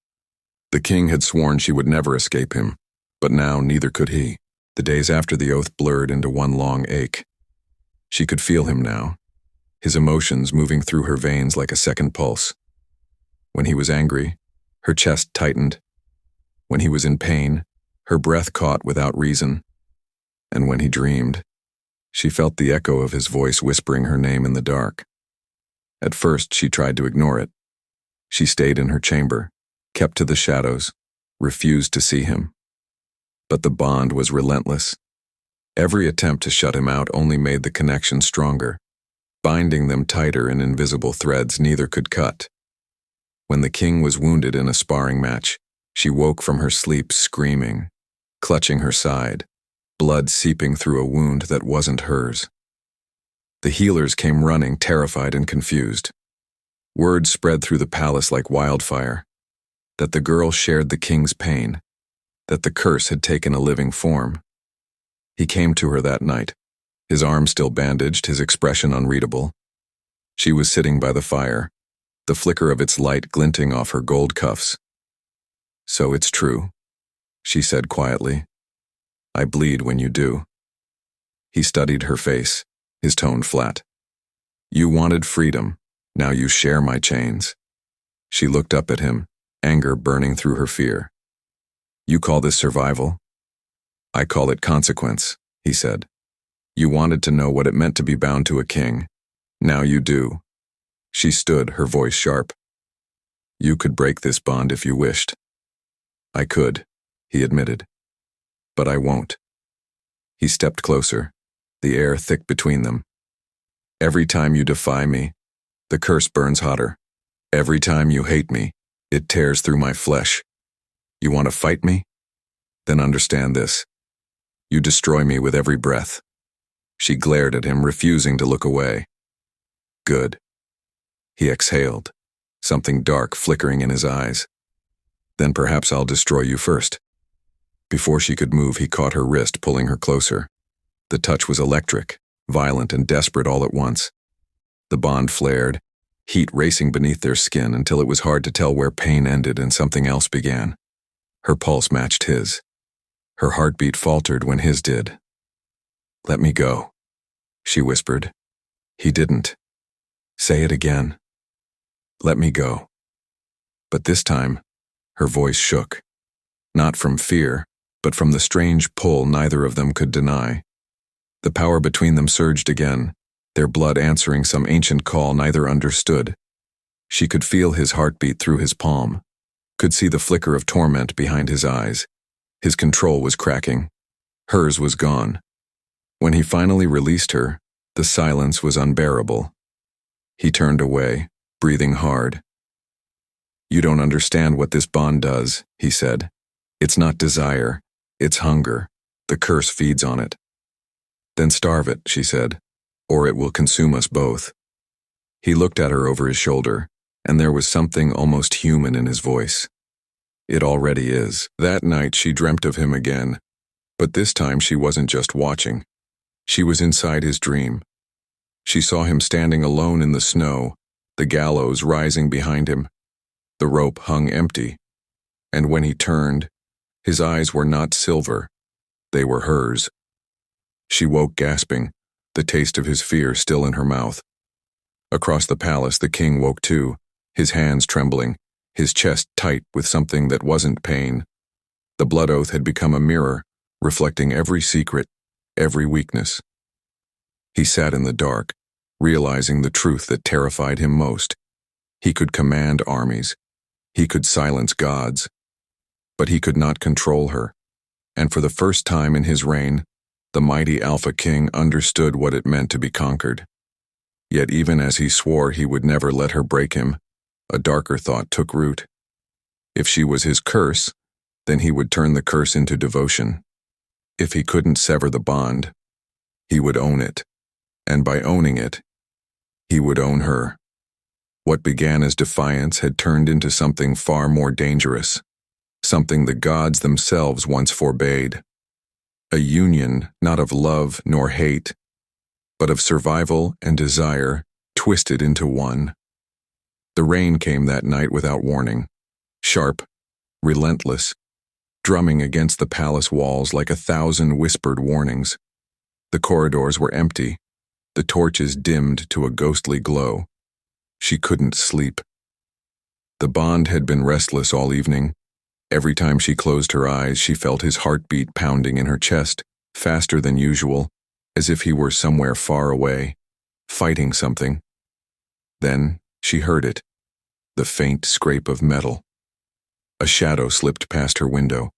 The king had sworn she would never escape him, but now neither could he. The days after the oath blurred into one long ache. She could feel him now, his emotions moving through her veins like a second pulse. When he was angry, her chest tightened. When he was in pain, her breath caught without reason. And when he dreamed, she felt the echo of his voice whispering her name in the dark. At first, she tried to ignore it. She stayed in her chamber, kept to the shadows, refused to see him. But the bond was relentless. Every attempt to shut him out only made the connection stronger, binding them tighter in invisible threads neither could cut. When the king was wounded in a sparring match, she woke from her sleep screaming, clutching her side, blood seeping through a wound that wasn't hers. The healers came running, terrified and confused. Word spread through the palace like wildfire, that the girl shared the king's pain, that the curse had taken a living form. He came to her that night, his arm still bandaged, his expression unreadable. She was sitting by the fire, the flicker of its light glinting off her gold cuffs. So it's true, she said quietly. I bleed when you do. He studied her face, his tone flat. You wanted freedom, now you share my chains. She looked up at him, anger burning through her fear. You call this survival? I call it consequence, he said. You wanted to know what it meant to be bound to a king. Now you do. She stood, her voice sharp. You could break this bond if you wished. I could, he admitted. But I won't. He stepped closer, the air thick between them. Every time you defy me, the curse burns hotter. Every time you hate me, it tears through my flesh. You want to fight me? Then understand this. You destroy me with every breath. She glared at him, refusing to look away. Good. He exhaled, something dark flickering in his eyes. Then perhaps I'll destroy you first. Before she could move, he caught her wrist, pulling her closer. The touch was electric, violent and desperate all at once. The bond flared, heat racing beneath their skin until it was hard to tell where pain ended and something else began. Her pulse matched his. Her heartbeat faltered when his did. "Let me go," she whispered. He didn't. "Say it again." "Let me go." But this time, her voice shook. Not from fear, but from the strange pull neither of them could deny. The power between them surged again, their blood answering some ancient call neither understood. She could feel his heartbeat through his palm, could see the flicker of torment behind his eyes. His control was cracking. Hers was gone. When he finally released her, the silence was unbearable. He turned away, breathing hard. "You don't understand what this bond does," he said. "It's not desire, it's hunger. The curse feeds on it." "Then starve it," she said, "or it will consume us both." He looked at her over his shoulder, and there was something almost human in his voice. "It already is." That night she dreamt of him again, but this time she wasn't just watching. She was inside his dream. She saw him standing alone in the snow, the gallows rising behind him. The rope hung empty, and when he turned, his eyes were not silver, they were hers. She woke gasping, the taste of his fear still in her mouth. Across the palace the king woke too, his hands trembling, his chest tight with something that wasn't pain. The blood oath had become a mirror, reflecting every secret, every weakness. He sat in the dark, realizing the truth that terrified him most. He could command armies. He could silence gods. But he could not control her. And for the first time in his reign, the mighty Alpha King understood what it meant to be conquered. Yet even as he swore he would never let her break him, a darker thought took root. If she was his curse, then he would turn the curse into devotion. If he couldn't sever the bond, he would own it. And by owning it, he would own her. What began as defiance had turned into something far more dangerous, something the gods themselves once forbade. A union not of love nor hate, but of survival and desire twisted into one. The rain came that night without warning, sharp, relentless, drumming against the palace walls like 1,000 whispered warnings. The corridors were empty, the torches dimmed to a ghostly glow. She couldn't sleep. The bond had been restless all evening. Every time she closed her eyes, she felt his heartbeat pounding in her chest, faster than usual, as if he were somewhere far away, fighting something. Then she heard it, the faint scrape of metal. A shadow slipped past her window.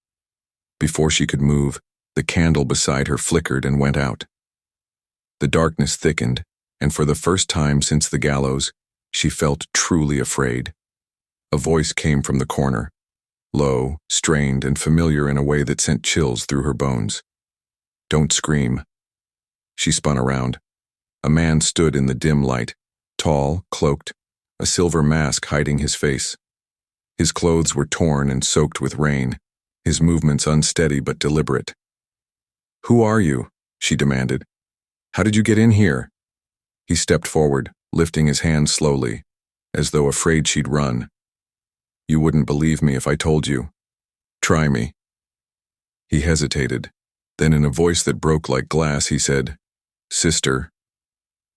Before she could move, the candle beside her flickered and went out. The darkness thickened, and for the first time since the gallows, she felt truly afraid. A voice came from the corner, low, strained, and familiar in a way that sent chills through her bones. "Don't scream." She spun around. A man stood in the dim light, tall, cloaked, a silver mask hiding his face. His clothes were torn and soaked with rain, his movements unsteady but deliberate. "Who are you?" she demanded. "How did you get in here?" He stepped forward, lifting his hand slowly, as though afraid she'd run. "You wouldn't believe me if I told you. Try me." He hesitated. Then in a voice that broke like glass, he said, "Sister."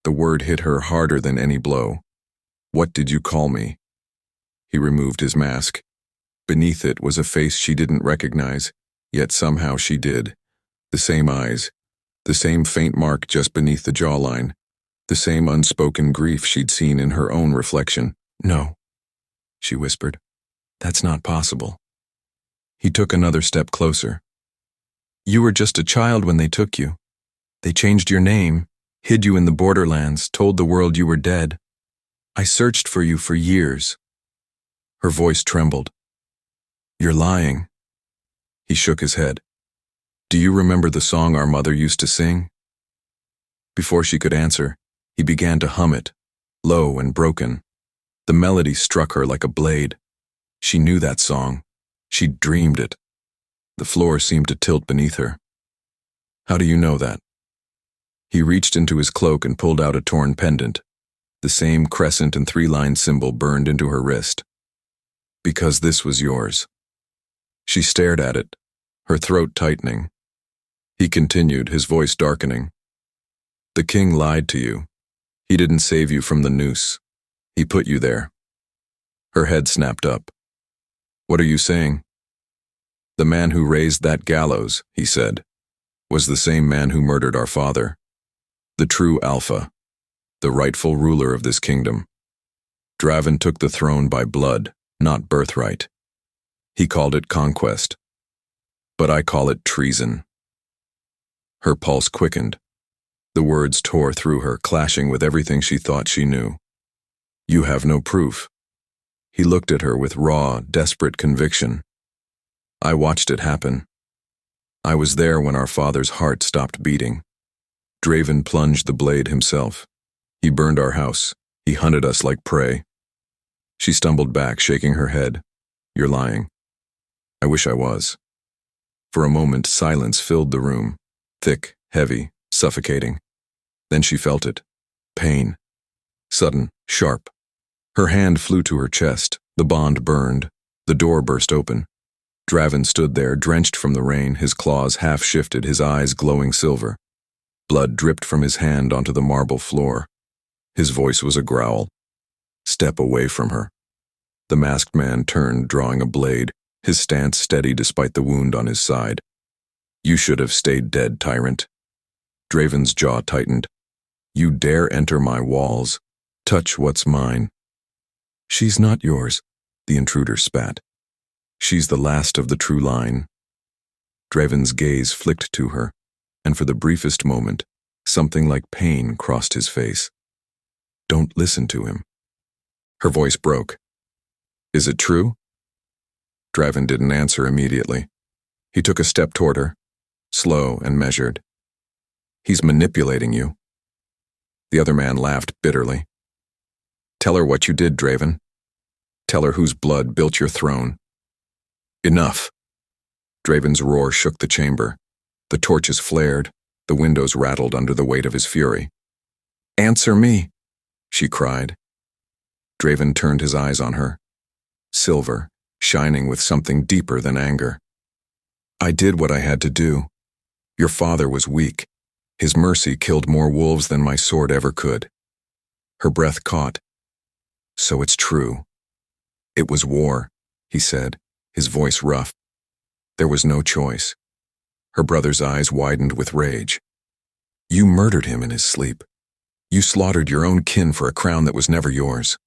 The word hit her harder than any blow. "What did you call me?" He removed his mask. Beneath it was a face she didn't recognize, yet somehow she did. The same eyes, the same faint mark just beneath the jawline, the same unspoken grief she'd seen in her own reflection. "No," she whispered. "That's not possible." He took another step closer. "You were just a child when they took you. They changed your name, hid you in the borderlands, told the world you were dead. I searched for you for years." Her voice trembled. "You're lying." He shook his head. Do you remember the song our mother used to sing? Before she could answer, he began to hum it, low and broken. The melody struck her like a blade. She knew that song. She'd dreamed it. The floor seemed to tilt beneath her. How do you know that? He reached into his cloak and pulled out a torn pendant. The same crescent and three-line symbol burned into her wrist. Because this was yours. She stared at it, her throat tightening. He continued, his voice darkening. The king lied to you. He didn't save you from the noose. He put you there. Her head snapped up. What are you saying? The man who raised that gallows, he said, was the same man who murdered our father. The true Alpha, the rightful ruler of this kingdom. Draven took the throne by blood, not birthright. He called it conquest. But I call it treason. Her pulse quickened. The words tore through her, clashing with everything she thought she knew. You have no proof. He looked at her with raw, desperate conviction. I watched it happen. I was there when our father's heart stopped beating. Draven plunged the blade himself. He burned our house. He hunted us like prey. She stumbled back, shaking her head. You're lying. I wish I was. For a moment, silence filled the room. Thick, heavy, suffocating. Then she felt it. Pain. Sudden, sharp. Her hand flew to her chest. The bond burned. The door burst open. Draven stood there, drenched from the rain, his claws half shifted, his eyes glowing silver. Blood dripped from his hand onto the marble floor. His voice was a growl. Step away from her. The masked man turned, drawing a blade, his stance steady despite the wound on his side. You should have stayed dead, tyrant. Draven's jaw tightened. You dare enter my walls, touch what's mine. She's not yours, the intruder spat. She's the last of the true line. Draven's gaze flicked to her, and for the briefest moment, something like pain crossed his face. Don't listen to him. Her voice broke. Is it true? Draven didn't answer immediately. He took a step toward her, slow and measured. He's manipulating you. The other man laughed bitterly. Tell her what you did, Draven. Tell her whose blood built your throne. Enough. Draven's roar shook the chamber. The torches flared. The windows rattled under the weight of his fury. Answer me, she cried. Draven turned his eyes on her. Silver, shining with something deeper than anger. I did what I had to do. Your father was weak. His mercy killed more wolves than my sword ever could. Her breath caught. So it's true. It was war, he said, his voice rough. There was no choice. Her brother's eyes widened with rage. You murdered him in his sleep. You slaughtered your own kin for a crown that was never yours.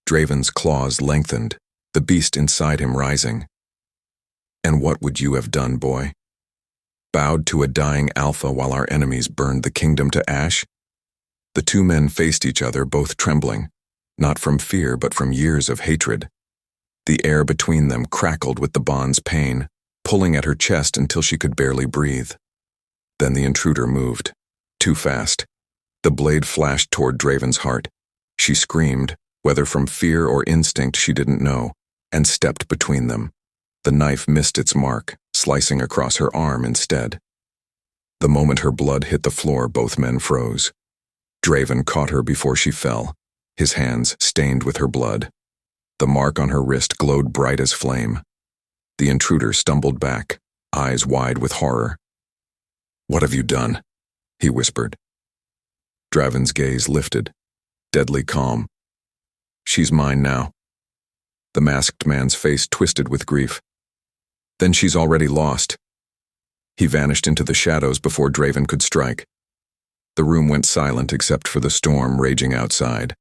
Draven's claws lengthened, the beast inside him rising. And what would you have done, boy? Bowed to a dying alpha while our enemies burned the kingdom to ash? The two men faced each other, both trembling, not from fear but from years of hatred. The air between them crackled with the bond's pain, pulling at her chest until she could barely breathe. Then the intruder moved. Too fast. The blade flashed toward Draven's heart. She screamed, whether from fear or instinct she didn't know, and stepped between them. The knife missed its mark, slicing across her arm instead. The moment her blood hit the floor, both men froze. Draven caught her before she fell, his hands stained with her blood. The mark on her wrist glowed bright as flame. The intruder stumbled back, eyes wide with horror. What have you done? He whispered. Draven's gaze lifted, deadly calm. She's mine now. The masked man's face twisted with grief. Then she's already lost. He vanished into the shadows before Draven could strike. The room went silent except for the storm raging outside.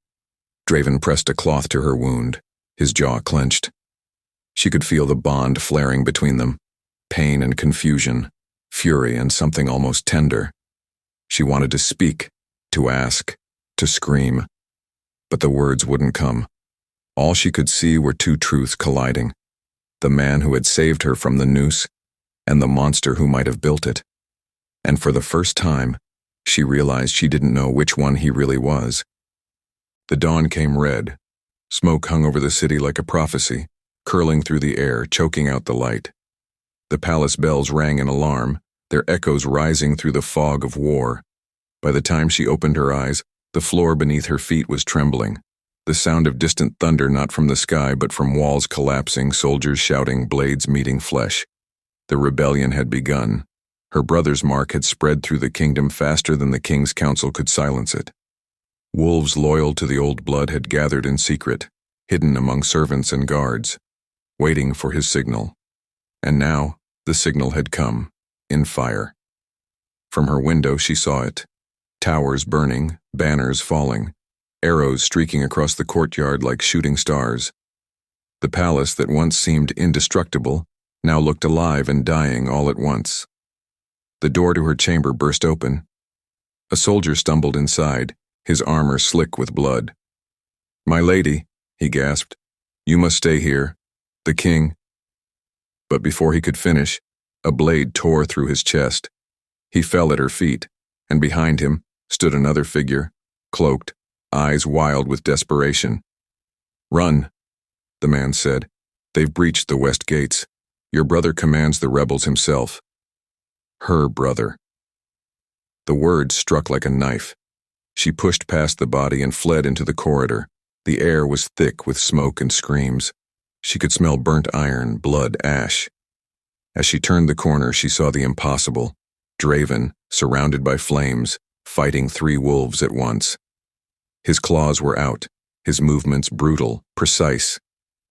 Draven pressed a cloth to her wound, his jaw clenched. She could feel the bond flaring between them, pain and confusion, fury and something almost tender. She wanted to speak, to ask, to scream, but the words wouldn't come. All she could see were two truths colliding. the man who had saved her from the noose, and the monster who might have built it. And for the first time, she realized she didn't know which one he really was. The dawn came red. Smoke hung over the city like a prophecy, curling through the air, choking out the light. The palace bells rang in alarm, their echoes rising through the fog of war. By the time she opened her eyes, the floor beneath her feet was trembling. The sound of distant thunder not from the sky but from walls collapsing, soldiers shouting, blades meeting flesh. The rebellion had begun. Her brother's mark had spread through the kingdom faster than the king's council could silence it. Wolves loyal to the old blood had gathered in secret, hidden among servants and guards, waiting for his signal. And now, the signal had come, in fire. From her window she saw it. Towers burning, banners falling, arrows streaking across the courtyard like shooting stars. The palace that once seemed indestructible now looked alive and dying all at once. The door to her chamber burst open. A soldier stumbled inside, his armor slick with blood. "My lady," he gasped, "you must stay here. The king—" But before he could finish, a blade tore through his chest. He fell at her feet, and behind him stood another figure, cloaked, eyes wild with desperation. "Run," the man said. "They've breached the west gates. Your brother commands the rebels himself." Her brother. The words struck like a knife. She pushed past the body and fled into the corridor. The air was thick with smoke and screams. She could smell burnt iron, blood, ash. As she turned the corner, she saw the impossible. Draven, surrounded by flames, fighting 3 wolves at once. His claws were out, his movements brutal, precise.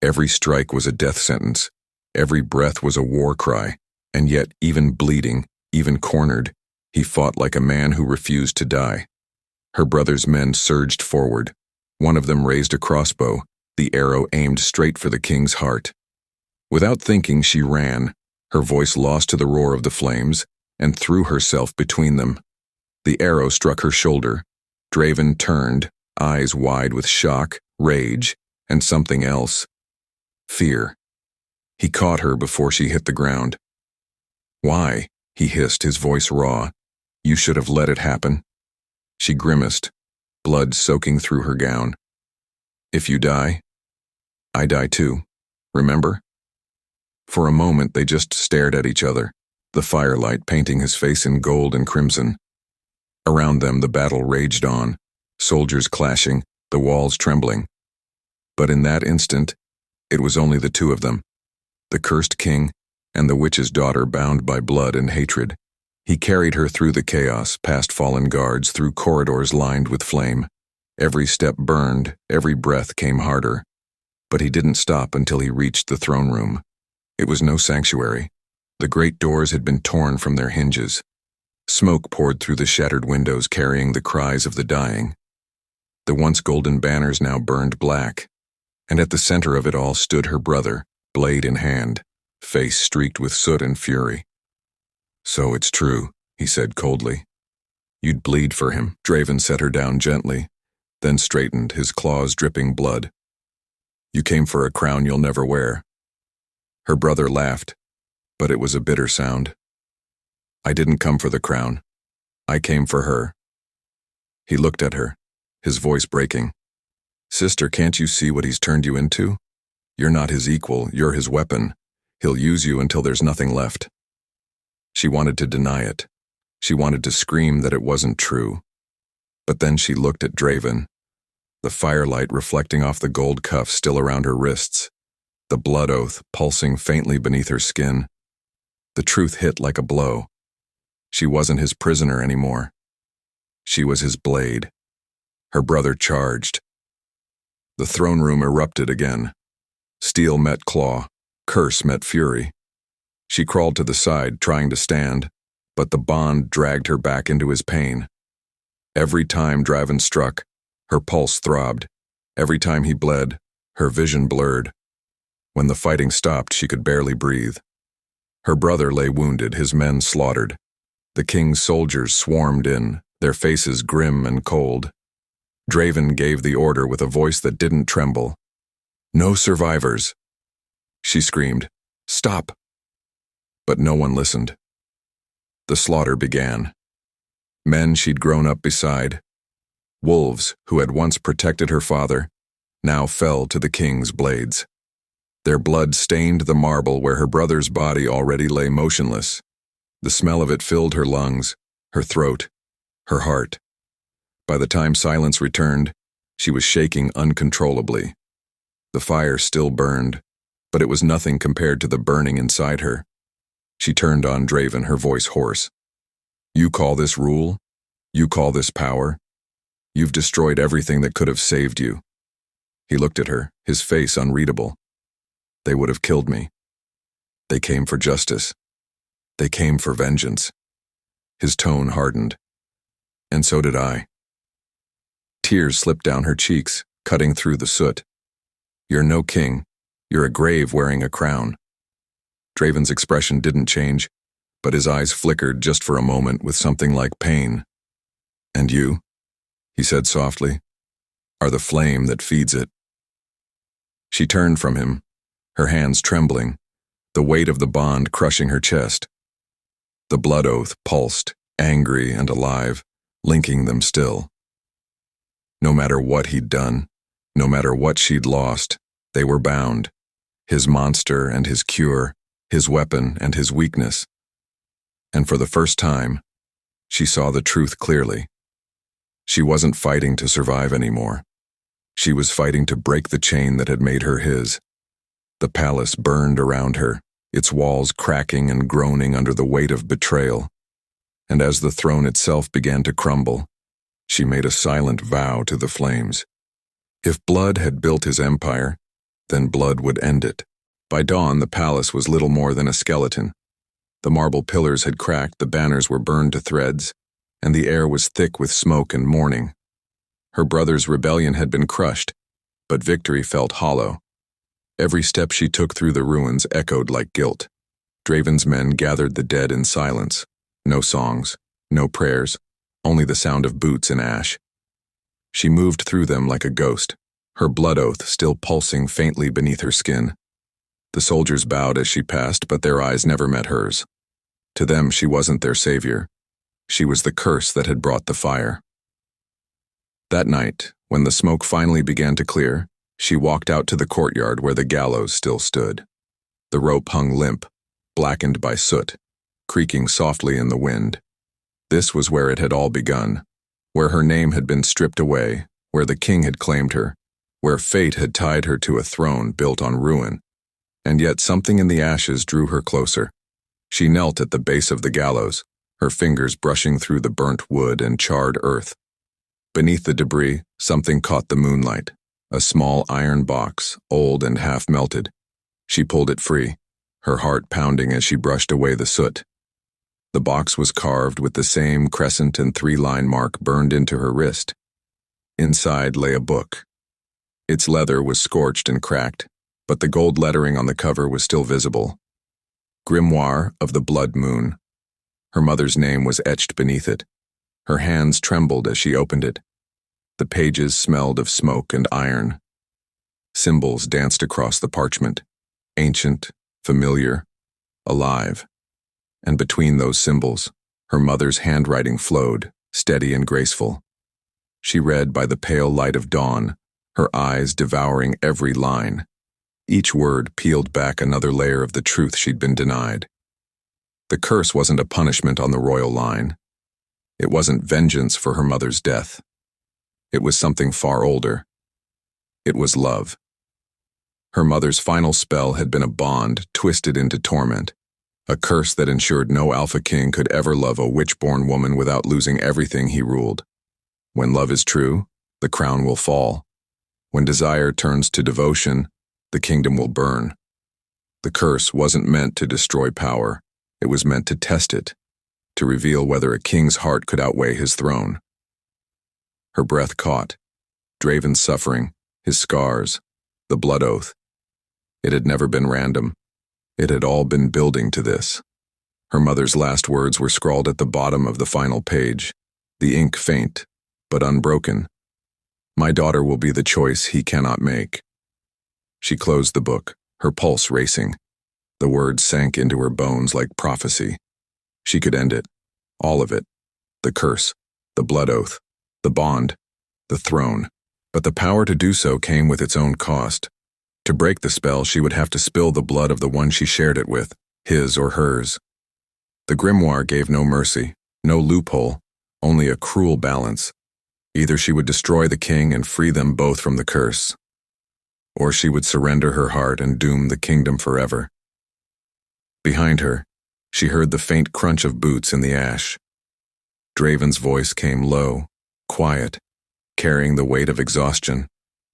Every strike was a death sentence. Every breath was a war cry. And yet, even bleeding, even cornered, he fought like a man who refused to die. Her brother's men surged forward. One of them raised a crossbow, the arrow aimed straight for the king's heart. Without thinking, she ran, her voice lost to the roar of the flames, and threw herself between them. The arrow struck her shoulder. Draven turned, eyes wide with shock, rage, and something else. Fear. He caught her before she hit the ground. "Why?" he hissed, his voice raw. "You should have let it happen." She grimaced, blood soaking through her gown. "If you die, I die too. Remember?" For a moment they just stared at each other, the firelight painting his face in gold and crimson. Around them the battle raged on, soldiers clashing, the walls trembling. But in that instant, it was only the 2 of them, the cursed king and the witch's daughter bound by blood and hatred. He carried her through the chaos, past fallen guards, through corridors lined with flame. Every step burned, every breath came harder. But he didn't stop until he reached the throne room. It was no sanctuary. The great doors had been torn from their hinges. Smoke poured through the shattered windows, carrying the cries of the dying. The once golden banners now burned black. And at the center of it all stood her brother, blade in hand, face streaked with soot and fury. "So it's true," he said coldly. "You'd bleed for him." Draven set her down gently, then straightened, his claws dripping blood. "You came for a crown you'll never wear." Her brother laughed, but it was a bitter sound. "I didn't come for the crown. I came for her." He looked at her, his voice breaking. "Sister, can't you see what he's turned you into? You're not his equal, you're his weapon. He'll use you until there's nothing left." She wanted to deny it. She wanted to scream that it wasn't true. But then she looked at Draven, the firelight reflecting off the gold cuff still around her wrists, the blood oath pulsing faintly beneath her skin. The truth hit like a blow. She wasn't his prisoner anymore. She was his blade. Her brother charged. The throne room erupted again. Steel met claw, curse met fury. She crawled to the side, trying to stand, but the bond dragged her back into his pain. Every time Draven struck, her pulse throbbed. Every time he bled, her vision blurred. When the fighting stopped, she could barely breathe. Her brother lay wounded, his men slaughtered. The king's soldiers swarmed in, their faces grim and cold. Draven gave the order with a voice that didn't tremble. "No survivors." She screamed, Stop! But no one listened. The slaughter began. Men she'd grown up beside, wolves who had once protected her father, now fell to the king's blades. Their blood stained the marble where her brother's body already lay motionless. The smell of it filled her lungs, her throat, her heart. By the time silence returned, she was shaking uncontrollably. The fire still burned, but it was nothing compared to the burning inside her. She turned on Draven, her voice hoarse. You call this rule? You call this power? You've destroyed everything that could have saved you. He looked at her, his face unreadable. They would have killed me. They came for justice. They came for vengeance. His tone hardened. And so did I. Tears slipped down her cheeks, cutting through the soot. You're no king. You're a grave wearing a crown. Draven's expression didn't change, but his eyes flickered just for a moment with something like pain. And you, he said softly, are the flame that feeds it. She turned from him, her hands trembling, the weight of the bond crushing her chest. The blood oath pulsed, angry and alive, linking them still. No matter what he'd done, no matter what she'd lost, they were bound. His monster and his cure, his weapon and his weakness. And for the first time, she saw the truth clearly. She wasn't fighting to survive anymore. She was fighting to break the chain that had made her his. The palace burned around her, its walls cracking and groaning under the weight of betrayal. And as the throne itself began to crumble, she made a silent vow to the flames. If blood had built his empire, then blood would end it. By dawn, the palace was little more than a skeleton. The marble pillars had cracked, the banners were burned to threads, and the air was thick with smoke and mourning. Her brother's rebellion had been crushed, but victory felt hollow. Every step she took through the ruins echoed like guilt. Draven's men gathered the dead in silence. No songs, no prayers, only the sound of boots in ash. She moved through them like a ghost, her blood oath still pulsing faintly beneath her skin. The soldiers bowed as she passed, but their eyes never met hers. To them, she wasn't their savior. She was the curse that had brought the fire. That night, when the smoke finally began to clear, she walked out to the courtyard where the gallows still stood. The rope hung limp, blackened by soot, creaking softly in the wind. This was where it had all begun, where her name had been stripped away, where the king had claimed her, where fate had tied her to a throne built on ruin. And yet something in the ashes drew her closer. She knelt at the base of the gallows, her fingers brushing through the burnt wood and charred earth. Beneath the debris, something caught the moonlight, a small iron box, old and half-melted. She pulled it free, her heart pounding as she brushed away the soot. The box was carved with the same crescent and three-line mark burned into her wrist. Inside lay a book. Its leather was scorched and cracked, but the gold lettering on the cover was still visible. Grimoire of the Blood Moon. Her mother's name was etched beneath it. Her hands trembled as she opened it. The pages smelled of smoke and iron. Symbols danced across the parchment, ancient, familiar, alive. And between those symbols, her mother's handwriting flowed, steady and graceful. She read by the pale light of dawn, her eyes devouring every line. Each word peeled back another layer of the truth she'd been denied. The curse wasn't a punishment on the royal line. It wasn't vengeance for her mother's death. It was something far older. It was love. Her mother's final spell had been a bond twisted into torment, a curse that ensured no Alpha King could ever love a witch-born woman without losing everything he ruled. When love is true, the crown will fall. When desire turns to devotion, the kingdom will burn. The curse wasn't meant to destroy power. It was meant to test it, to reveal whether a king's heart could outweigh his throne. Her breath caught. Draven's suffering, his scars, the blood oath. It had never been random. It had all been building to this. Her mother's last words were scrawled at the bottom of the final page, the ink faint, but unbroken. My daughter will be the choice he cannot make. She closed the book, her pulse racing. The words sank into her bones like prophecy. She could end it. All of it. The curse, the blood oath, the bond, the throne. But the power to do so came with its own cost. To break the spell, she would have to spill the blood of the one she shared it with, his or hers. The grimoire gave no mercy, no loophole, only a cruel balance. Either she would destroy the king and free them both from the curse, or she would surrender her heart and doom the kingdom forever. Behind her, she heard the faint crunch of boots in the ash. Draven's voice came low, quiet, carrying the weight of exhaustion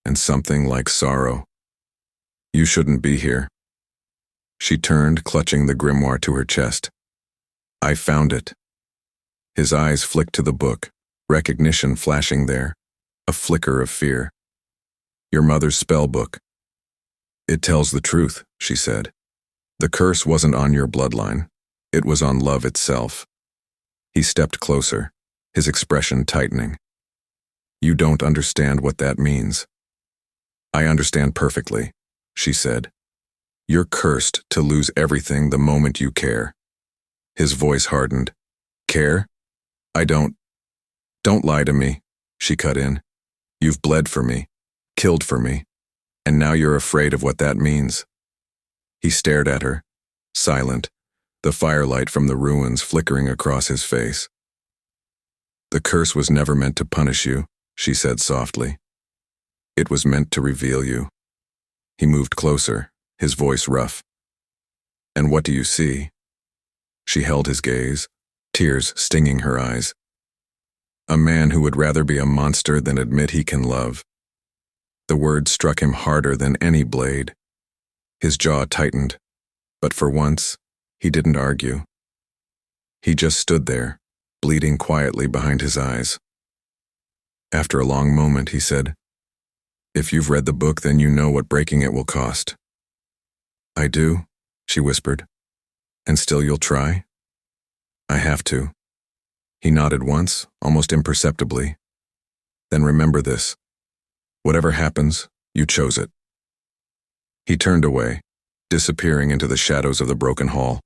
and something like sorrow. "You shouldn't be here." She turned, clutching the grimoire to her chest. "I found it." His eyes flicked to the book, recognition flashing there, a flicker of fear. "Your mother's spell book." "It tells the truth," she said. "The curse wasn't on your bloodline. It was on love itself." He stepped closer, his expression tightening. "You don't understand what that means." "I understand perfectly," she said. "You're cursed to lose everything the moment you care." His voice hardened. "Care? I don't lie to me," she cut in. "You've bled for me, killed for me, and now you're afraid of what that means." He stared at her, silent, the firelight from the ruins flickering across his face. "The curse was never meant to punish you," she said softly. "It was meant to reveal you." He moved closer, his voice rough. "And what do you see?" She held his gaze, tears stinging her eyes. "A man who would rather be a monster than admit he can love." The words struck him harder than any blade. His jaw tightened, but for once, he didn't argue. He just stood there, bleeding quietly behind his eyes. After a long moment, he said, "If you've read the book, then you know what breaking it will cost." "I do," she whispered. "And still you'll try?" "I have to." He nodded once, almost imperceptibly. "Then remember this. Whatever happens, you chose it." He turned away, disappearing into the shadows of the broken hall.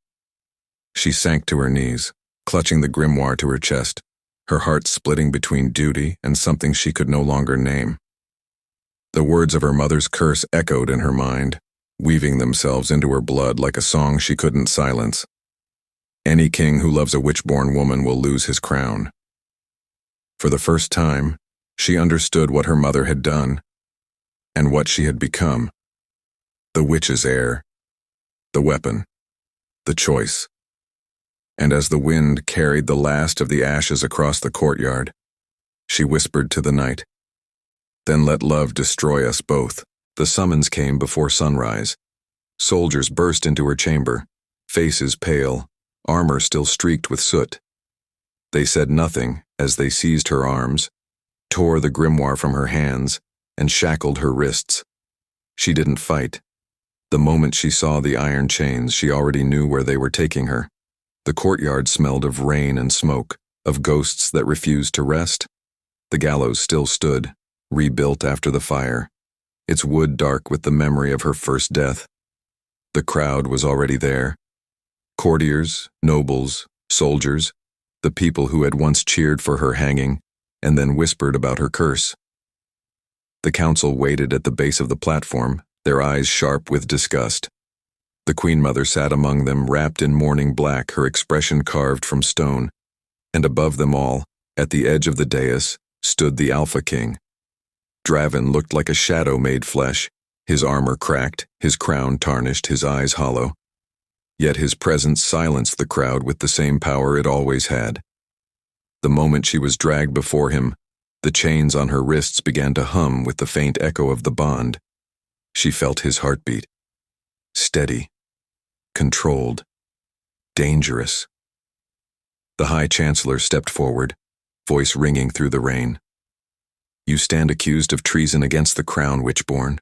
She sank to her knees, clutching the grimoire to her chest, her heart splitting between duty and something she could no longer name. The words of her mother's curse echoed in her mind, weaving themselves into her blood like a song she couldn't silence. Any king who loves a witch-born woman will lose his crown. For the first time, she understood what her mother had done, and what she had become. The witch's heir, the weapon, the choice. And as the wind carried the last of the ashes across the courtyard, she whispered to the night, "Then let love destroy us both." The summons came before sunrise. Soldiers burst into her chamber, faces pale, armor still streaked with soot. They said nothing as they seized her arms, tore the grimoire from her hands, and shackled her wrists. She didn't fight. The moment she saw the iron chains, she already knew where they were taking her. The courtyard smelled of rain and smoke, of ghosts that refused to rest. The gallows still stood, rebuilt after the fire, its wood dark with the memory of her first death. The crowd was already there. Courtiers, nobles, soldiers, the people who had once cheered for her hanging and then whispered about her curse. The council waited at the base of the platform, their eyes sharp with disgust. The Queen Mother sat among them, wrapped in mourning black, her expression carved from stone. And above them all, at the edge of the dais, stood the Alpha King. Draven looked like a shadow made flesh, his armor cracked, his crown tarnished, his eyes hollow. Yet his presence silenced the crowd with the same power it always had. The moment she was dragged before him, the chains on her wrists began to hum with the faint echo of the bond. She felt his heartbeat. Steady, controlled, dangerous. The High Chancellor stepped forward, voice ringing through the rain. "You stand accused of treason against the crown, Witchborn,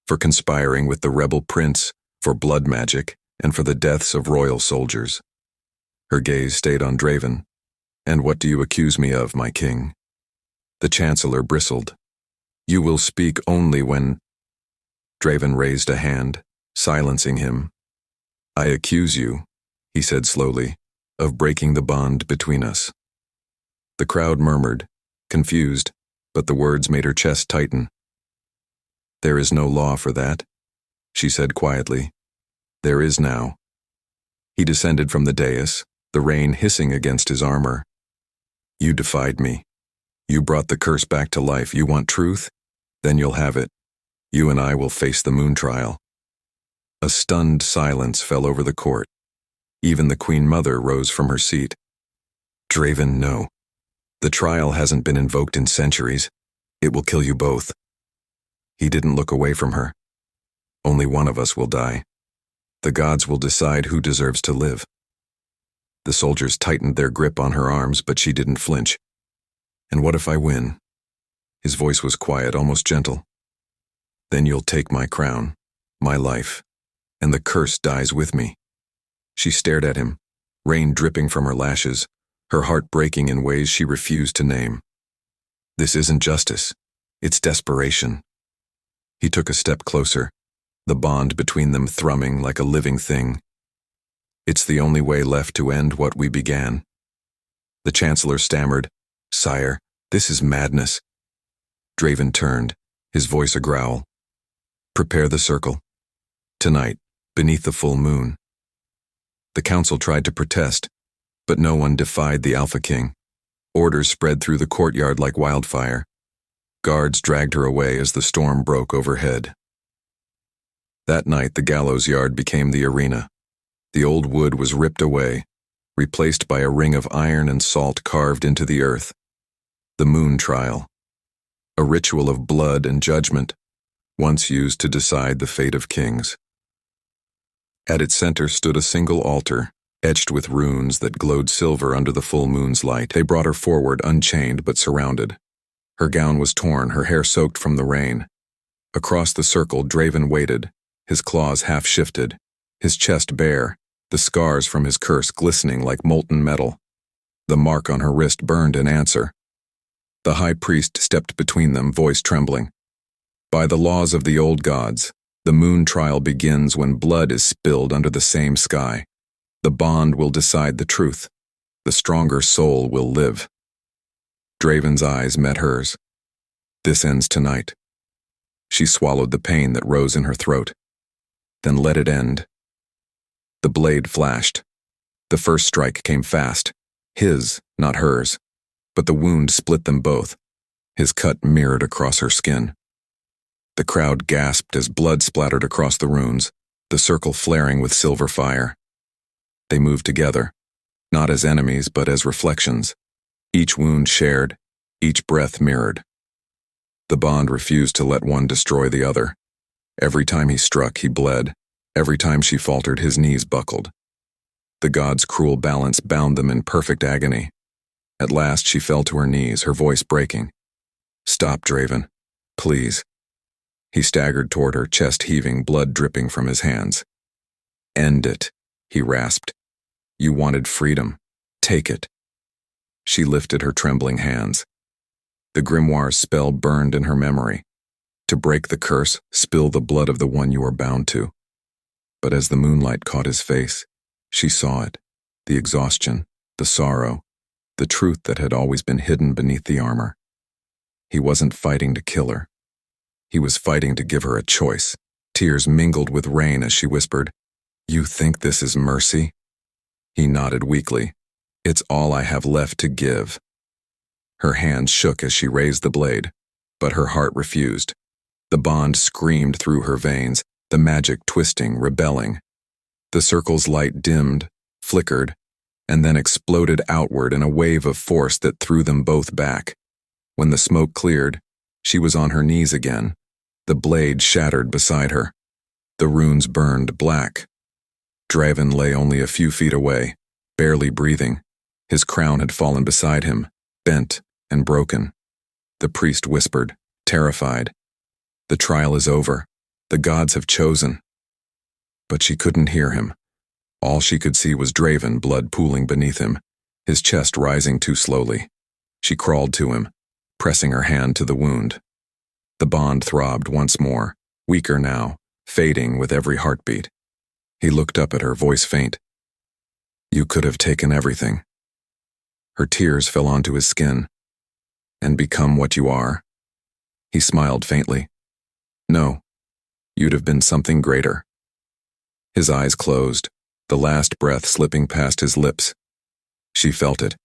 for conspiring with the rebel prince, for blood magic, and for the deaths of royal soldiers." Her gaze stayed on Draven. "And what do you accuse me of, my king?" The Chancellor bristled. "You will speak only when—" Draven raised a hand, silencing him. I accuse you, he said slowly, of breaking the bond between us. The crowd murmured, confused, but the words made her chest tighten. There is no law for that, she said quietly. There is now. He descended from the dais, the rain hissing against his armor. You defied me. You brought the curse back to life. You want truth? Then you'll have it. You and I will face the moon trial. A stunned silence fell over the court. Even the Queen Mother rose from her seat. Draven, no. The trial hasn't been invoked in centuries. It will kill you both. He didn't look away from her. Only one of us will die. The gods will decide who deserves to live. The soldiers tightened their grip on her arms, but she didn't flinch. And what if I win? His voice was quiet, almost gentle. Then you'll take my crown, my life, and the curse dies with me. She stared at him, rain dripping from her lashes, her heart breaking in ways she refused to name. This isn't justice. It's desperation. He took a step closer, the bond between them thrumming like a living thing. It's the only way left to end what we began. The Chancellor stammered, Sire, this is madness. Draven turned, his voice a growl. Prepare the circle. Tonight, beneath the full moon. The council tried to protest, but no one defied the Alpha King. Orders spread through the courtyard like wildfire. Guards dragged her away as the storm broke overhead. That night, the gallows yard became the arena. The old wood was ripped away, replaced by a ring of iron and salt carved into the earth. The moon trial, a ritual of blood and judgment, once used to decide the fate of kings. At its center stood a single altar, etched with runes that glowed silver under the full moon's light. They brought her forward, unchained but surrounded. Her gown was torn, her hair soaked from the rain. Across the circle, Draven waited, his claws half shifted, his chest bare, the scars from his curse glistening like molten metal. The mark on her wrist burned in answer. The high priest stepped between them, voice trembling. By the laws of the old gods, the moon trial begins when blood is spilled under the same sky. The bond will decide the truth. The stronger soul will live. Draven's eyes met hers. This ends tonight. She swallowed the pain that rose in her throat. Then let it end. The blade flashed. The first strike came fast. His, not hers. But the wound split them both. His cut mirrored across her skin. The crowd gasped as blood splattered across the runes, the circle flaring with silver fire. They moved together, not as enemies but as reflections. Each wound shared, each breath mirrored. The bond refused to let one destroy the other. Every time he struck, he bled. Every time she faltered, his knees buckled. The gods' cruel balance bound them in perfect agony. At last she fell to her knees, her voice breaking. Stop, Draven. Please. He staggered toward her, chest heaving, blood dripping from his hands. End it, he rasped. You wanted freedom. Take it. She lifted her trembling hands. The grimoire's spell burned in her memory. To break the curse, spill the blood of the one you are bound to. But as the moonlight caught his face, she saw it, the exhaustion, the sorrow, the truth that had always been hidden beneath the armor. He wasn't fighting to kill her. He was fighting to give her a choice. Tears mingled with rain as she whispered, You think this is mercy? He nodded weakly. It's all I have left to give. Her hands shook as she raised the blade, but her heart refused. The bond screamed through her veins, the magic twisting, rebelling. The circle's light dimmed, flickered, and then exploded outward in a wave of force that threw them both back. When the smoke cleared, she was on her knees again, the blade shattered beside her. The runes burned black. Draven lay only a few feet away, barely breathing. His crown had fallen beside him, bent and broken. The priest whispered, terrified. The trial is over. The gods have chosen. But she couldn't hear him. All she could see was Draven, blood pooling beneath him, his chest rising too slowly. She crawled to him, pressing her hand to the wound. The bond throbbed once more, weaker now, fading with every heartbeat. He looked up at her, voice faint. You could have taken everything. Her tears fell onto his skin. And become what you are. He smiled faintly. No, you'd have been something greater. His eyes closed, the last breath slipping past his lips. She felt it,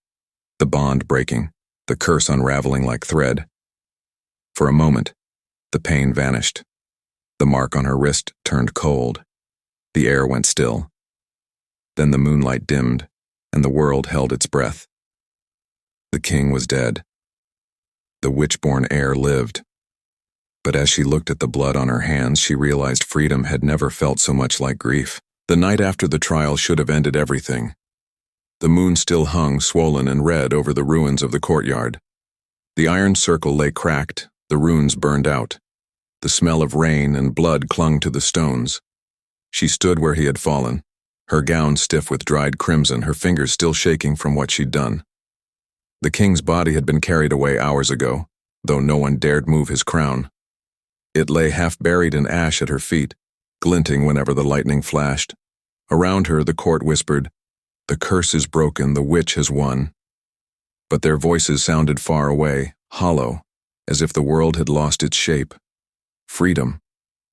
the bond breaking, the curse unraveling like thread. For a moment, the pain vanished. The mark on her wrist turned cold. The air went still. Then the moonlight dimmed, and the world held its breath. The king was dead. The witch-born heir lived. But as she looked at the blood on her hands, she realized freedom had never felt so much like grief. The night after the trial should have ended everything. The moon still hung, swollen and red, over the ruins of the courtyard. The iron circle lay cracked, the runes burned out. The smell of rain and blood clung to the stones. She stood where he had fallen, her gown stiff with dried crimson, her fingers still shaking from what she'd done. The king's body had been carried away hours ago, though no one dared move his crown. It lay half buried in ash at her feet, glinting whenever the lightning flashed. Around her, the court whispered, "The curse is broken, the witch has won." But their voices sounded far away, hollow, as if the world had lost its shape. Freedom,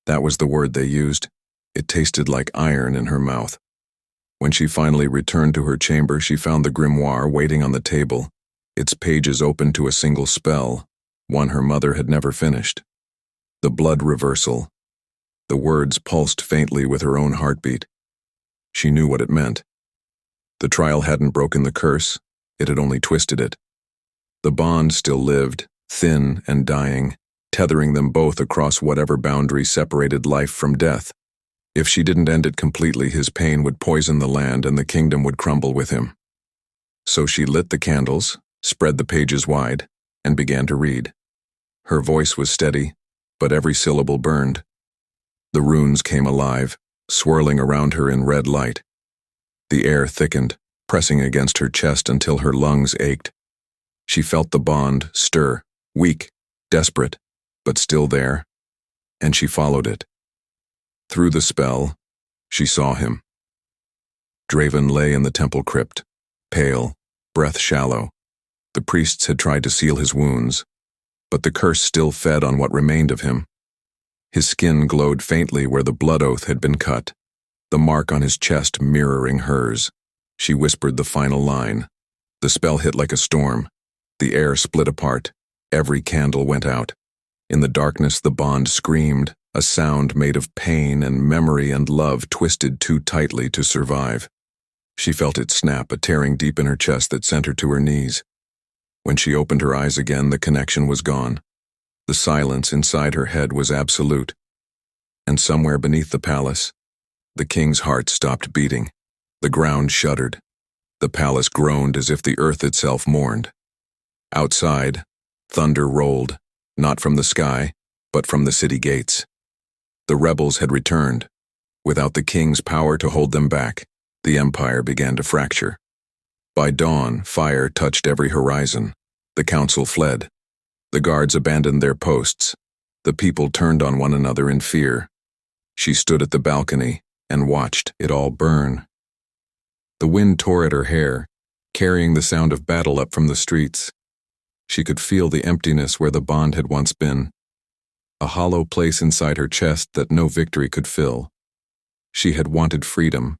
that was the word they used. It tasted like iron in her mouth. When she finally returned to her chamber, she found the grimoire waiting on the table, its pages open to a single spell, one her mother had never finished. The blood reversal. The words pulsed faintly with her own heartbeat. She knew what it meant. The trial hadn't broken the curse, it had only twisted it. The bond still lived, thin and dying, tethering them both across whatever boundary separated life from death. If she didn't end it completely, his pain would poison the land and the kingdom would crumble with him. So she lit the candles, spread the pages wide, and began to read. Her voice was steady, but every syllable burned. The runes came alive, swirling around her in red light. The air thickened, pressing against her chest until her lungs ached. She felt the bond stir, weak, desperate, but still there, and she followed it. Through the spell, she saw him. Draven lay in the temple crypt, pale, breath shallow. The priests had tried to seal his wounds, but the curse still fed on what remained of him. His skin glowed faintly where the blood oath had been cut, the mark on his chest mirroring hers. She whispered the final line. The spell hit like a storm. The air split apart. Every candle went out. In the darkness, the bond screamed, a sound made of pain and memory and love twisted too tightly to survive. She felt it snap, a tearing deep in her chest that sent her to her knees. When she opened her eyes again, the connection was gone. The silence inside her head was absolute. And somewhere beneath the palace, the king's heart stopped beating. The ground shuddered. The palace groaned as if the earth itself mourned. Outside, thunder rolled, not from the sky, but from the city gates. The rebels had returned. Without the king's power to hold them back, the empire began to fracture. By dawn, fire touched every horizon. The council fled. The guards abandoned their posts. The people turned on one another in fear. She stood at the balcony and watched it all burn. The wind tore at her hair, carrying the sound of battle up from the streets. She could feel the emptiness where the bond had once been, a hollow place inside her chest that no victory could fill. She had wanted freedom.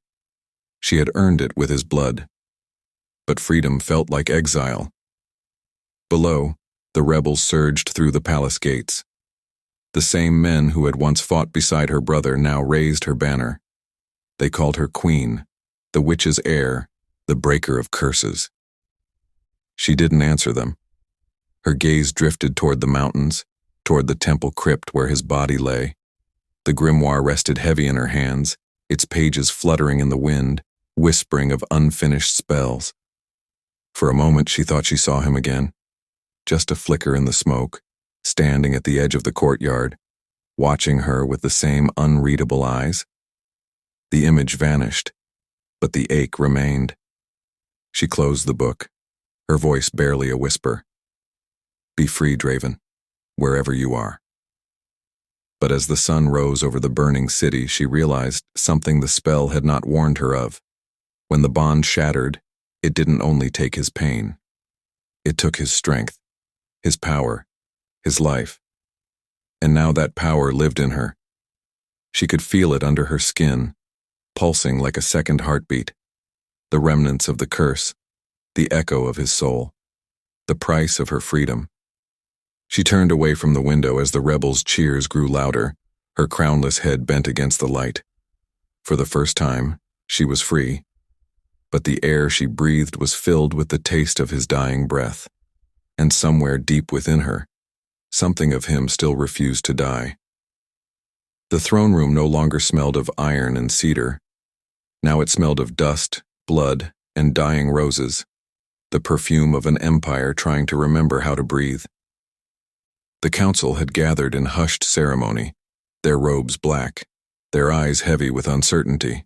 She had earned it with his blood. But freedom felt like exile. Below, the rebels surged through the palace gates. The same men who had once fought beside her brother now raised her banner. They called her queen, the witch's heir, the breaker of curses. She didn't answer them. Her gaze drifted toward the mountains, toward the temple crypt where his body lay. The grimoire rested heavy in her hands, its pages fluttering in the wind, whispering of unfinished spells. For a moment she thought she saw him again, just a flicker in the smoke, standing at the edge of the courtyard, watching her with the same unreadable eyes. The image vanished, but the ache remained. She closed the book, her voice barely a whisper. Be free, Draven, wherever you are. But as the sun rose over the burning city, she realized something the spell had not warned her of. When the bond shattered, it didn't only take his pain. It took his strength, his power, his life. And now that power lived in her. She could feel it under her skin, pulsing like a second heartbeat. The remnants of the curse, the echo of his soul, the price of her freedom. She turned away from the window as the rebels' cheers grew louder, her crownless head bent against the light. For the first time, she was free. But the air she breathed was filled with the taste of his dying breath. And somewhere deep within her, something of him still refused to die. The throne room no longer smelled of iron and cedar. Now it smelled of dust, blood, and dying roses, the perfume of an empire trying to remember how to breathe. The council had gathered in hushed ceremony, their robes black, their eyes heavy with uncertainty.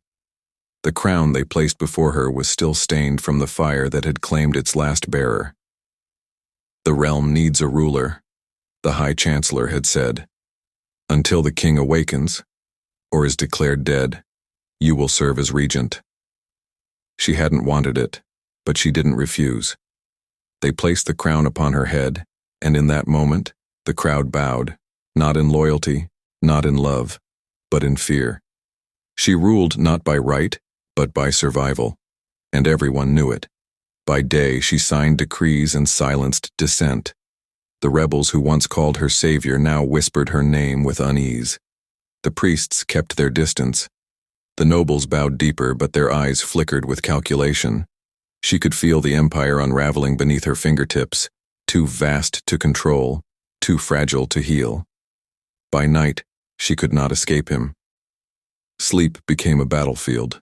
The crown they placed before her was still stained from the fire that had claimed its last bearer. The realm needs a ruler, the High Chancellor had said. Until the king awakens, or is declared dead, you will serve as regent. She hadn't wanted it, but she didn't refuse. They placed the crown upon her head, and in that moment, the crowd bowed, not in loyalty, not in love, but in fear. She ruled not by right, but by survival, and everyone knew it. By day, she signed decrees and silenced dissent. The rebels who once called her savior now whispered her name with unease. The priests kept their distance. The nobles bowed deeper, but their eyes flickered with calculation. She could feel the empire unraveling beneath her fingertips, too vast to control, too fragile to heal. By night, she could not escape him. Sleep became a battlefield.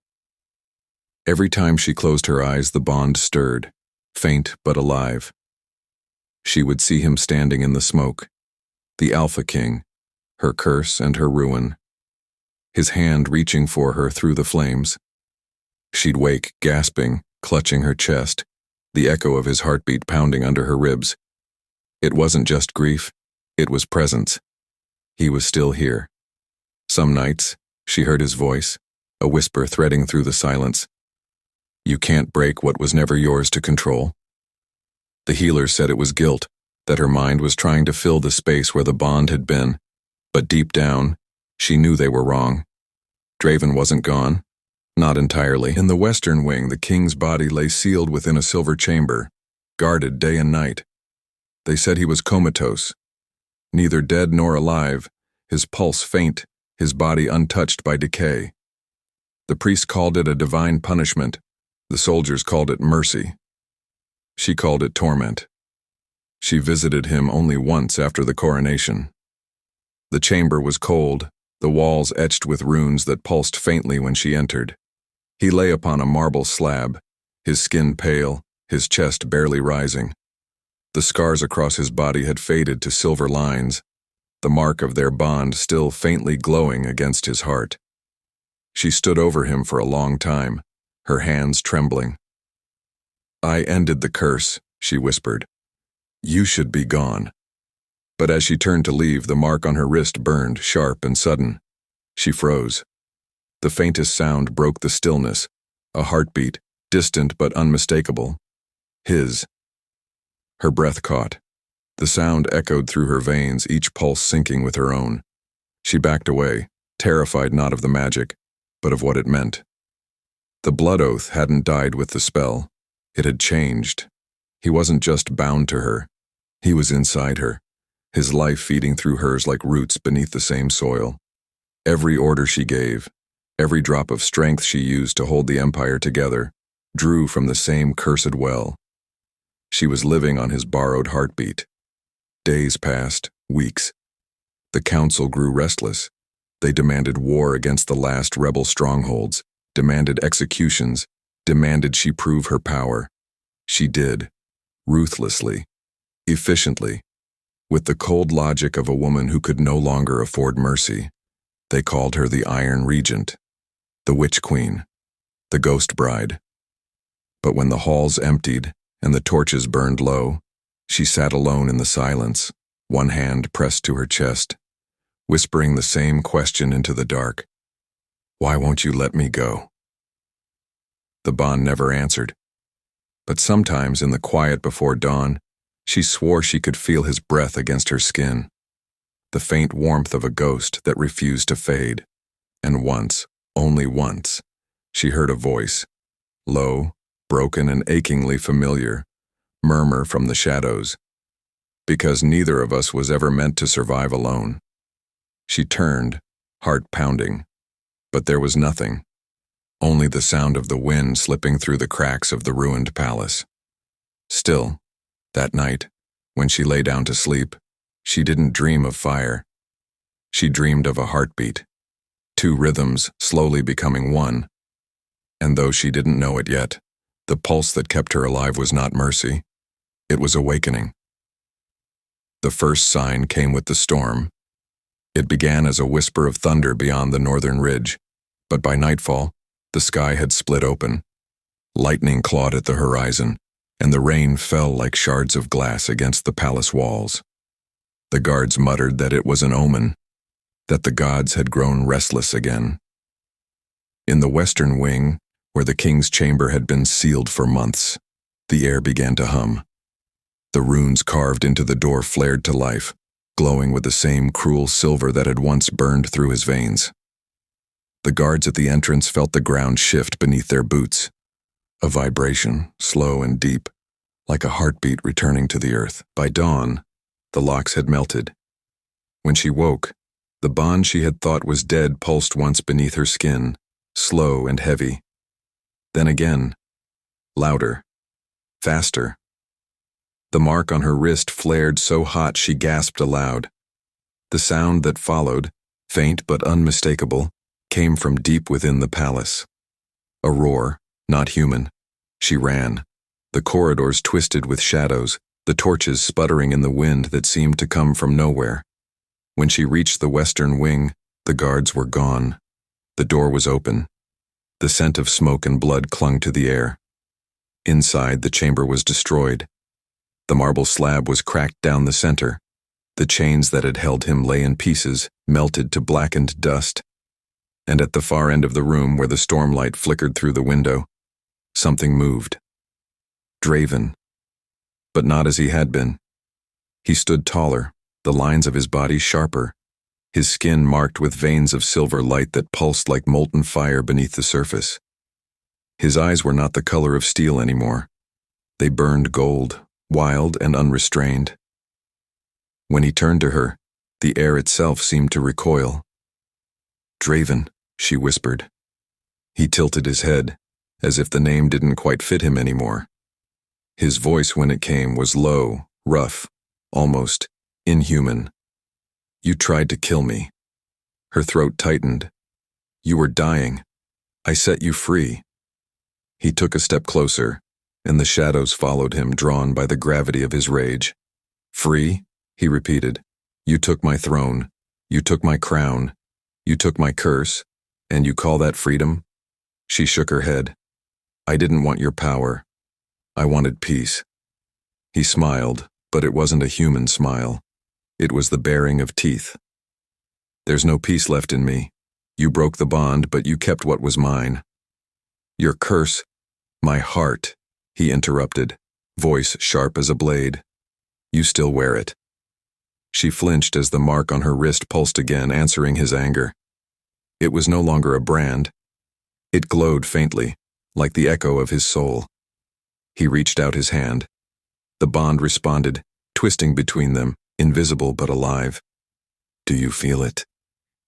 Every time she closed her eyes, the bond stirred, faint but alive. She would see him standing in the smoke, the Alpha King, her curse and her ruin, his hand reaching for her through the flames. She'd wake, gasping, clutching her chest, the echo of his heartbeat pounding under her ribs. It wasn't just grief, it was presence. He was still here. Some nights, she heard his voice, a whisper threading through the silence. You can't break what was never yours to control. The healer said it was guilt, that her mind was trying to fill the space where the bond had been, but deep down, she knew they were wrong. Draven wasn't gone, not entirely. In the western wing, the king's body lay sealed within a silver chamber, guarded day and night. They said he was comatose, neither dead nor alive, his pulse faint, his body untouched by decay. The priest called it a divine punishment. The soldiers called it mercy. She called it torment. She visited him only once after the coronation. The chamber was cold, the walls etched with runes that pulsed faintly when she entered. He lay upon a marble slab, his skin pale, his chest barely rising. The scars across his body had faded to silver lines, the mark of their bond still faintly glowing against his heart. She stood over him for a long time, her hands trembling. I ended the curse, she whispered. You should be gone. But as she turned to leave, the mark on her wrist burned, sharp and sudden. She froze. The faintest sound broke the stillness, a heartbeat, distant but unmistakable. His. Her breath caught. The sound echoed through her veins, each pulse syncing with her own. She backed away, terrified not of the magic, but of what it meant. The blood oath hadn't died with the spell. It had changed. He wasn't just bound to her. He was inside her, his life feeding through hers like roots beneath the same soil. Every order she gave, every drop of strength she used to hold the empire together, drew from the same cursed well. She was living on his borrowed heartbeat. Days passed, weeks. The council grew restless. They demanded war against the last rebel strongholds, demanded executions, demanded she prove her power. She did, ruthlessly, efficiently, with the cold logic of a woman who could no longer afford mercy. They called her the Iron Regent, the Witch Queen, the Ghost Bride. But when the halls emptied and the torches burned low, she sat alone in the silence, one hand pressed to her chest, whispering the same question into the dark. Why won't you let me go? The bond never answered, but sometimes in the quiet before dawn, she swore she could feel his breath against her skin, the faint warmth of a ghost that refused to fade. And once, only once, she heard a voice, low, broken and achingly familiar, murmur from the shadows, because neither of us was ever meant to survive alone. She turned, heart pounding, but there was nothing, only the sound of the wind slipping through the cracks of the ruined palace. Still, that night, when she lay down to sleep, she didn't dream of fire. She dreamed of a heartbeat, two rhythms slowly becoming one. And though she didn't know it yet, the pulse that kept her alive was not mercy. It was awakening. The first sign came with the storm. It began as a whisper of thunder beyond the northern ridge, but by nightfall, the sky had split open. Lightning clawed at the horizon, and the rain fell like shards of glass against the palace walls. The guards muttered that it was an omen, that the gods had grown restless again. In the western wing, where the king's chamber had been sealed for months, the air began to hum. The runes carved into the door flared to life, glowing with the same cruel silver that had once burned through his veins. The guards at the entrance felt the ground shift beneath their boots, a vibration, slow and deep, like a heartbeat returning to the earth. By dawn, the locks had melted. When she woke, the bond she had thought was dead pulsed once beneath her skin, slow and heavy. Then again, louder, faster. The mark on her wrist flared so hot she gasped aloud. The sound that followed, faint but unmistakable, came from deep within the palace. A roar, not human. She ran. The corridors twisted with shadows, the torches sputtering in the wind that seemed to come from nowhere. When she reached the western wing, the guards were gone. The door was open. The scent of smoke and blood clung to the air. Inside, the chamber was destroyed. The marble slab was cracked down the center. The chains that had held him lay in pieces, melted to blackened dust. And at the far end of the room where the stormlight flickered through the window, something moved. Draven. But not as he had been. He stood taller, the lines of his body sharper, his skin marked with veins of silver light that pulsed like molten fire beneath the surface. His eyes were not the color of steel anymore. They burned gold, wild and unrestrained. When he turned to her, the air itself seemed to recoil. Draven, she whispered. He tilted his head, as if the name didn't quite fit him anymore. His voice, when it came, was low, rough, almost inhuman. You tried to kill me. Her throat tightened. You were dying. I set you free. He took a step closer, and the shadows followed him, drawn by the gravity of his rage. Free? He repeated. You took my throne. You took my crown. You took my curse. And you call that freedom? She shook her head. I didn't want your power. I wanted peace. He smiled, but it wasn't a human smile. It was the baring of teeth. There's no peace left in me. You broke the bond, but you kept what was mine. Your curse, my heart, he interrupted, voice sharp as a blade. You still wear it. She flinched as the mark on her wrist pulsed again, answering his anger. It was no longer a brand. It glowed faintly, like the echo of his soul. He reached out his hand. The bond responded, twisting between them, invisible but alive. Do you feel it?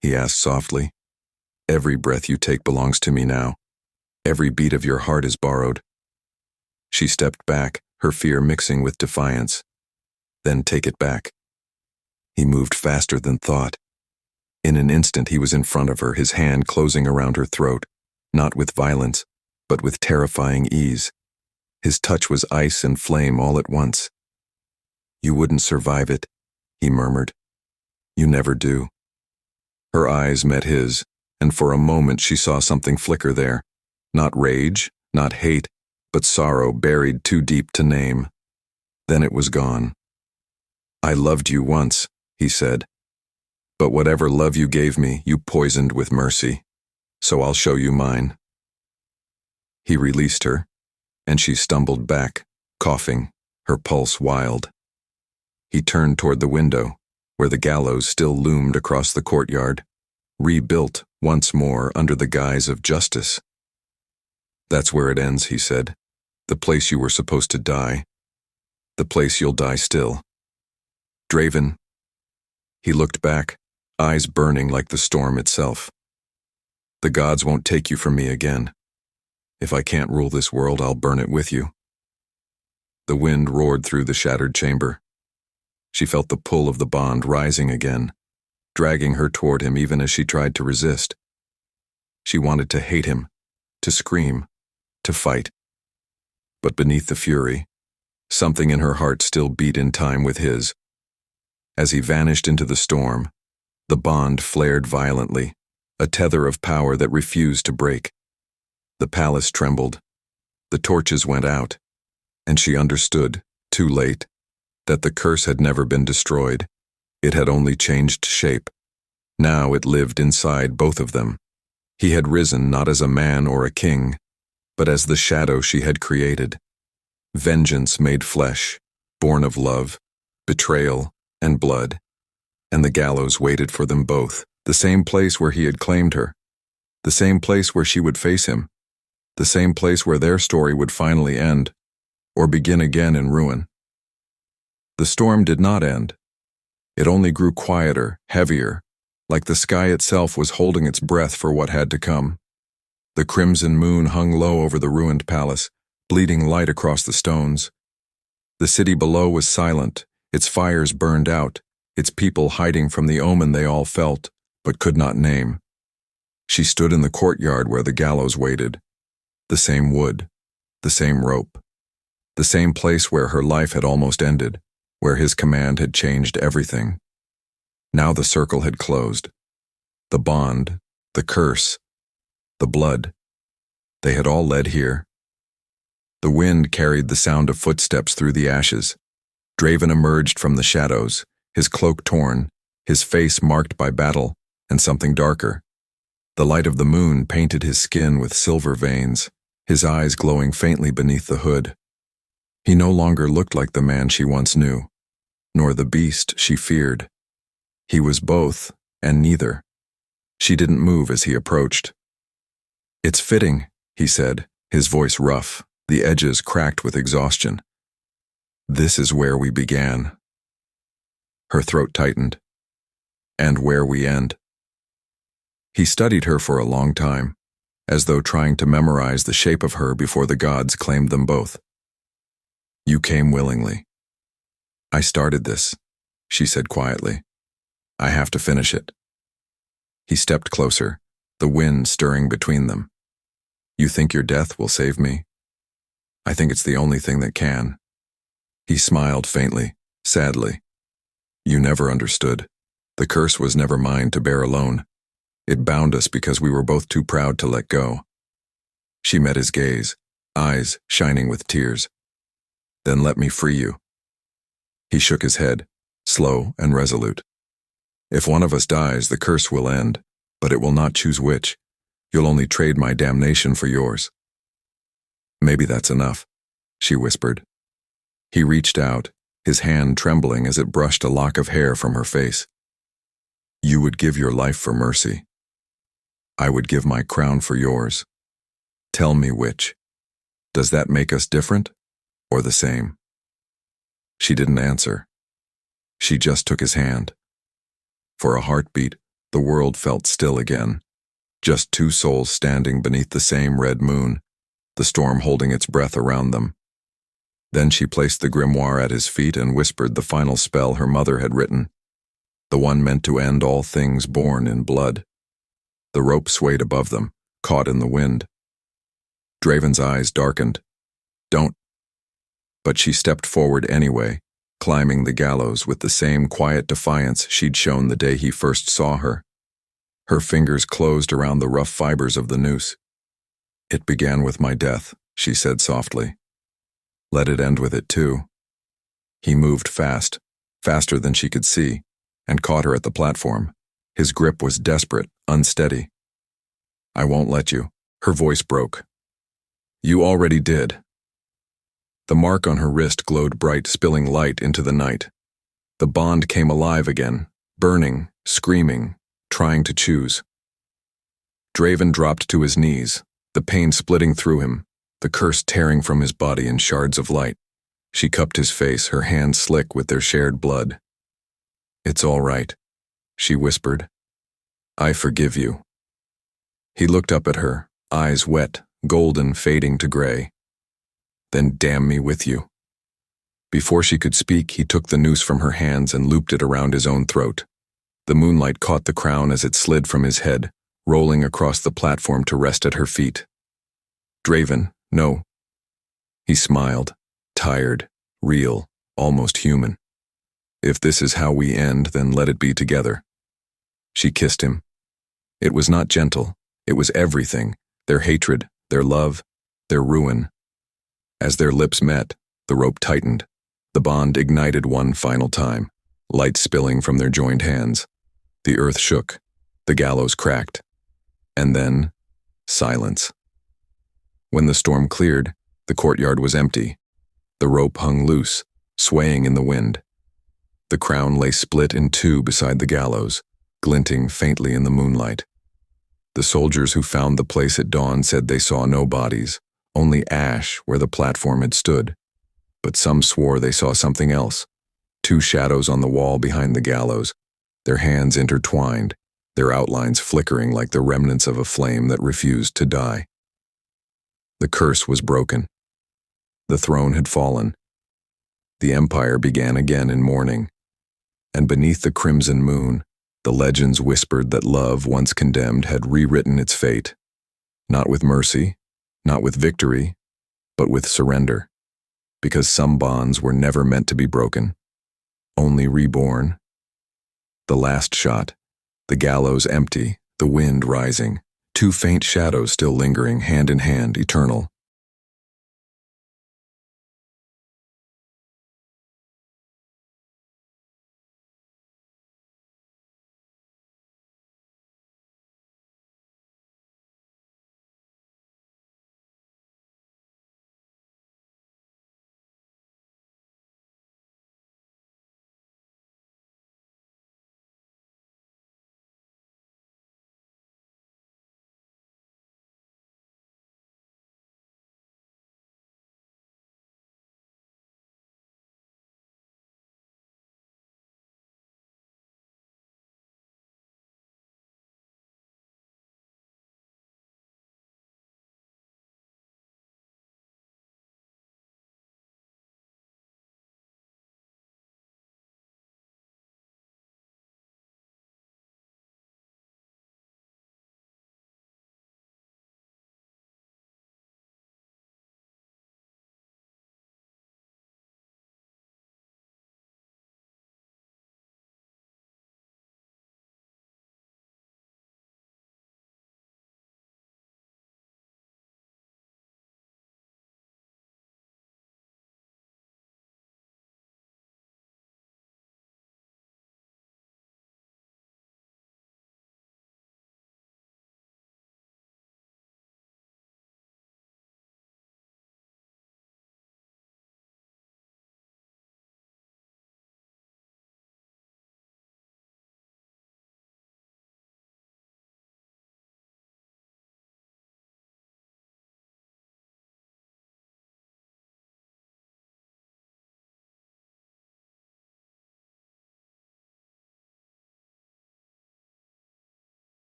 He asked softly. Every breath you take belongs to me now. Every beat of your heart is borrowed. She stepped back, her fear mixing with defiance. Then take it back. He moved faster than thought. In an instant he was in front of her, his hand closing around her throat, not with violence, but with terrifying ease. His touch was ice and flame all at once. You wouldn't survive it, he murmured. You never do. Her eyes met his, and for a moment she saw something flicker there. Not rage, not hate, but sorrow buried too deep to name. Then it was gone. I loved you once, he said. But whatever love you gave me, you poisoned with mercy. So I'll show you mine." He released her, and she stumbled back, coughing, her pulse wild. He turned toward the window, where the gallows still loomed across the courtyard, rebuilt once more under the guise of justice. "That's where it ends," he said. "The place you were supposed to die. The place you'll die still. Draven." He looked back, eyes burning like the storm itself. "The gods won't take you from me again. If I can't rule this world, I'll burn it with you." The wind roared through the shattered chamber. She felt the pull of the bond rising again, dragging her toward him even as she tried to resist. She wanted to hate him, to scream, to fight. But beneath the fury, something in her heart still beat in time with his. As he vanished into the storm, the bond flared violently, a tether of power that refused to break. The palace trembled. The torches went out, and she understood, too late, that the curse had never been destroyed. It had only changed shape. Now it lived inside both of them. He had risen not as a man or a king, but as the shadow she had created. Vengeance made flesh, born of love, betrayal, and blood. And the gallows waited for them both, the same place where he had claimed her, the same place where she would face him, the same place where their story would finally end, or begin again in ruin. The storm did not end. It only grew quieter, heavier, like the sky itself was holding its breath for what had to come. The crimson moon hung low over the ruined palace, bleeding light across the stones. The city below was silent, its fires burned out, its people hiding from the omen they all felt, but could not name. She stood in the courtyard where the gallows waited. The same wood, the same rope, the same place where her life had almost ended, where his command had changed everything. Now the circle had closed. The bond, the curse, the blood, they had all led here. The wind carried the sound of footsteps through the ashes. Draven emerged from the shadows, his cloak torn, his face marked by battle, and something darker. The light of the moon painted his skin with silver veins, his eyes glowing faintly beneath the hood. He no longer looked like the man she once knew, nor the beast she feared. He was both, and neither. She didn't move as he approached. "It's fitting," he said, his voice rough, the edges cracked with exhaustion. "This is where we began." Her throat tightened. "And where we end." He studied her for a long time, as though trying to memorize the shape of her before the gods claimed them both. "You came willingly." "I started this," she said quietly. "I have to finish it." He stepped closer, the wind stirring between them. "You think your death will save me? I think it's the only thing that can." He smiled faintly, sadly. "You never understood. The curse was never mine to bear alone. It bound us because we were both too proud to let go." She met his gaze, eyes shining with tears. "Then let me free you." He shook his head, slow and resolute. "If one of us dies, the curse will end, but it will not choose which. You'll only trade my damnation for yours." "Maybe that's enough," she whispered. He reached out, his hand trembling as it brushed a lock of hair from her face. "You would give your life for mercy. I would give my crown for yours. Tell me which. Does that make us different, or the same?" She didn't answer. She just took his hand. For a heartbeat, the world felt still again. Just two souls standing beneath the same red moon, the storm holding its breath around them. Then she placed the grimoire at his feet and whispered the final spell her mother had written, the one meant to end all things born in blood. The rope swayed above them, caught in the wind. Draven's eyes darkened. "Don't." But she stepped forward anyway, climbing the gallows with the same quiet defiance she'd shown the day he first saw her. Her fingers closed around the rough fibers of the noose. "It began with my death," she said softly. "Let it end with it too." He moved fast, faster than she could see, and caught her at the platform, His grip was desperate, unsteady. "I won't let you." Her voice broke. "You already did." The mark on her wrist glowed bright, spilling light into the night. The bond came alive again, burning, screaming, trying to choose. Draven dropped to his knees, the pain splitting through him, the curse tearing from his body in shards of light. She cupped his face, her hands slick with their shared blood. "It's all right," she whispered. "I forgive you." He looked up at her, eyes wet, golden fading to gray. "Then damn me with you." Before she could speak, he took the noose from her hands and looped it around his own throat. The moonlight caught the crown as it slid from his head, rolling across the platform to rest at her feet. "Draven, no." He smiled, tired, real, almost human. "If this is how we end, then let it be together." She kissed him. It was not gentle, it was everything, their hatred, their love, their ruin. As their lips met, the rope tightened. The bond ignited one final time, light spilling from their joined hands. The earth shook, the gallows cracked. And then, silence. When the storm cleared, the courtyard was empty. The rope hung loose, swaying in the wind. The crown lay split in two beside the gallows, glinting faintly in the moonlight. The soldiers who found the place at dawn said they saw no bodies, only ash where the platform had stood. But some swore they saw something else. Two shadows on the wall behind the gallows, their hands intertwined, their outlines flickering like the remnants of a flame that refused to die. The curse was broken. The throne had fallen. The empire began again in mourning. And beneath the crimson moon, the legends whispered that love, once condemned, had rewritten its fate. Not with mercy, not with victory, but with surrender. Because some bonds were never meant to be broken, only reborn. The last shot, the gallows empty, the wind rising, two faint shadows still lingering, hand in hand, eternal.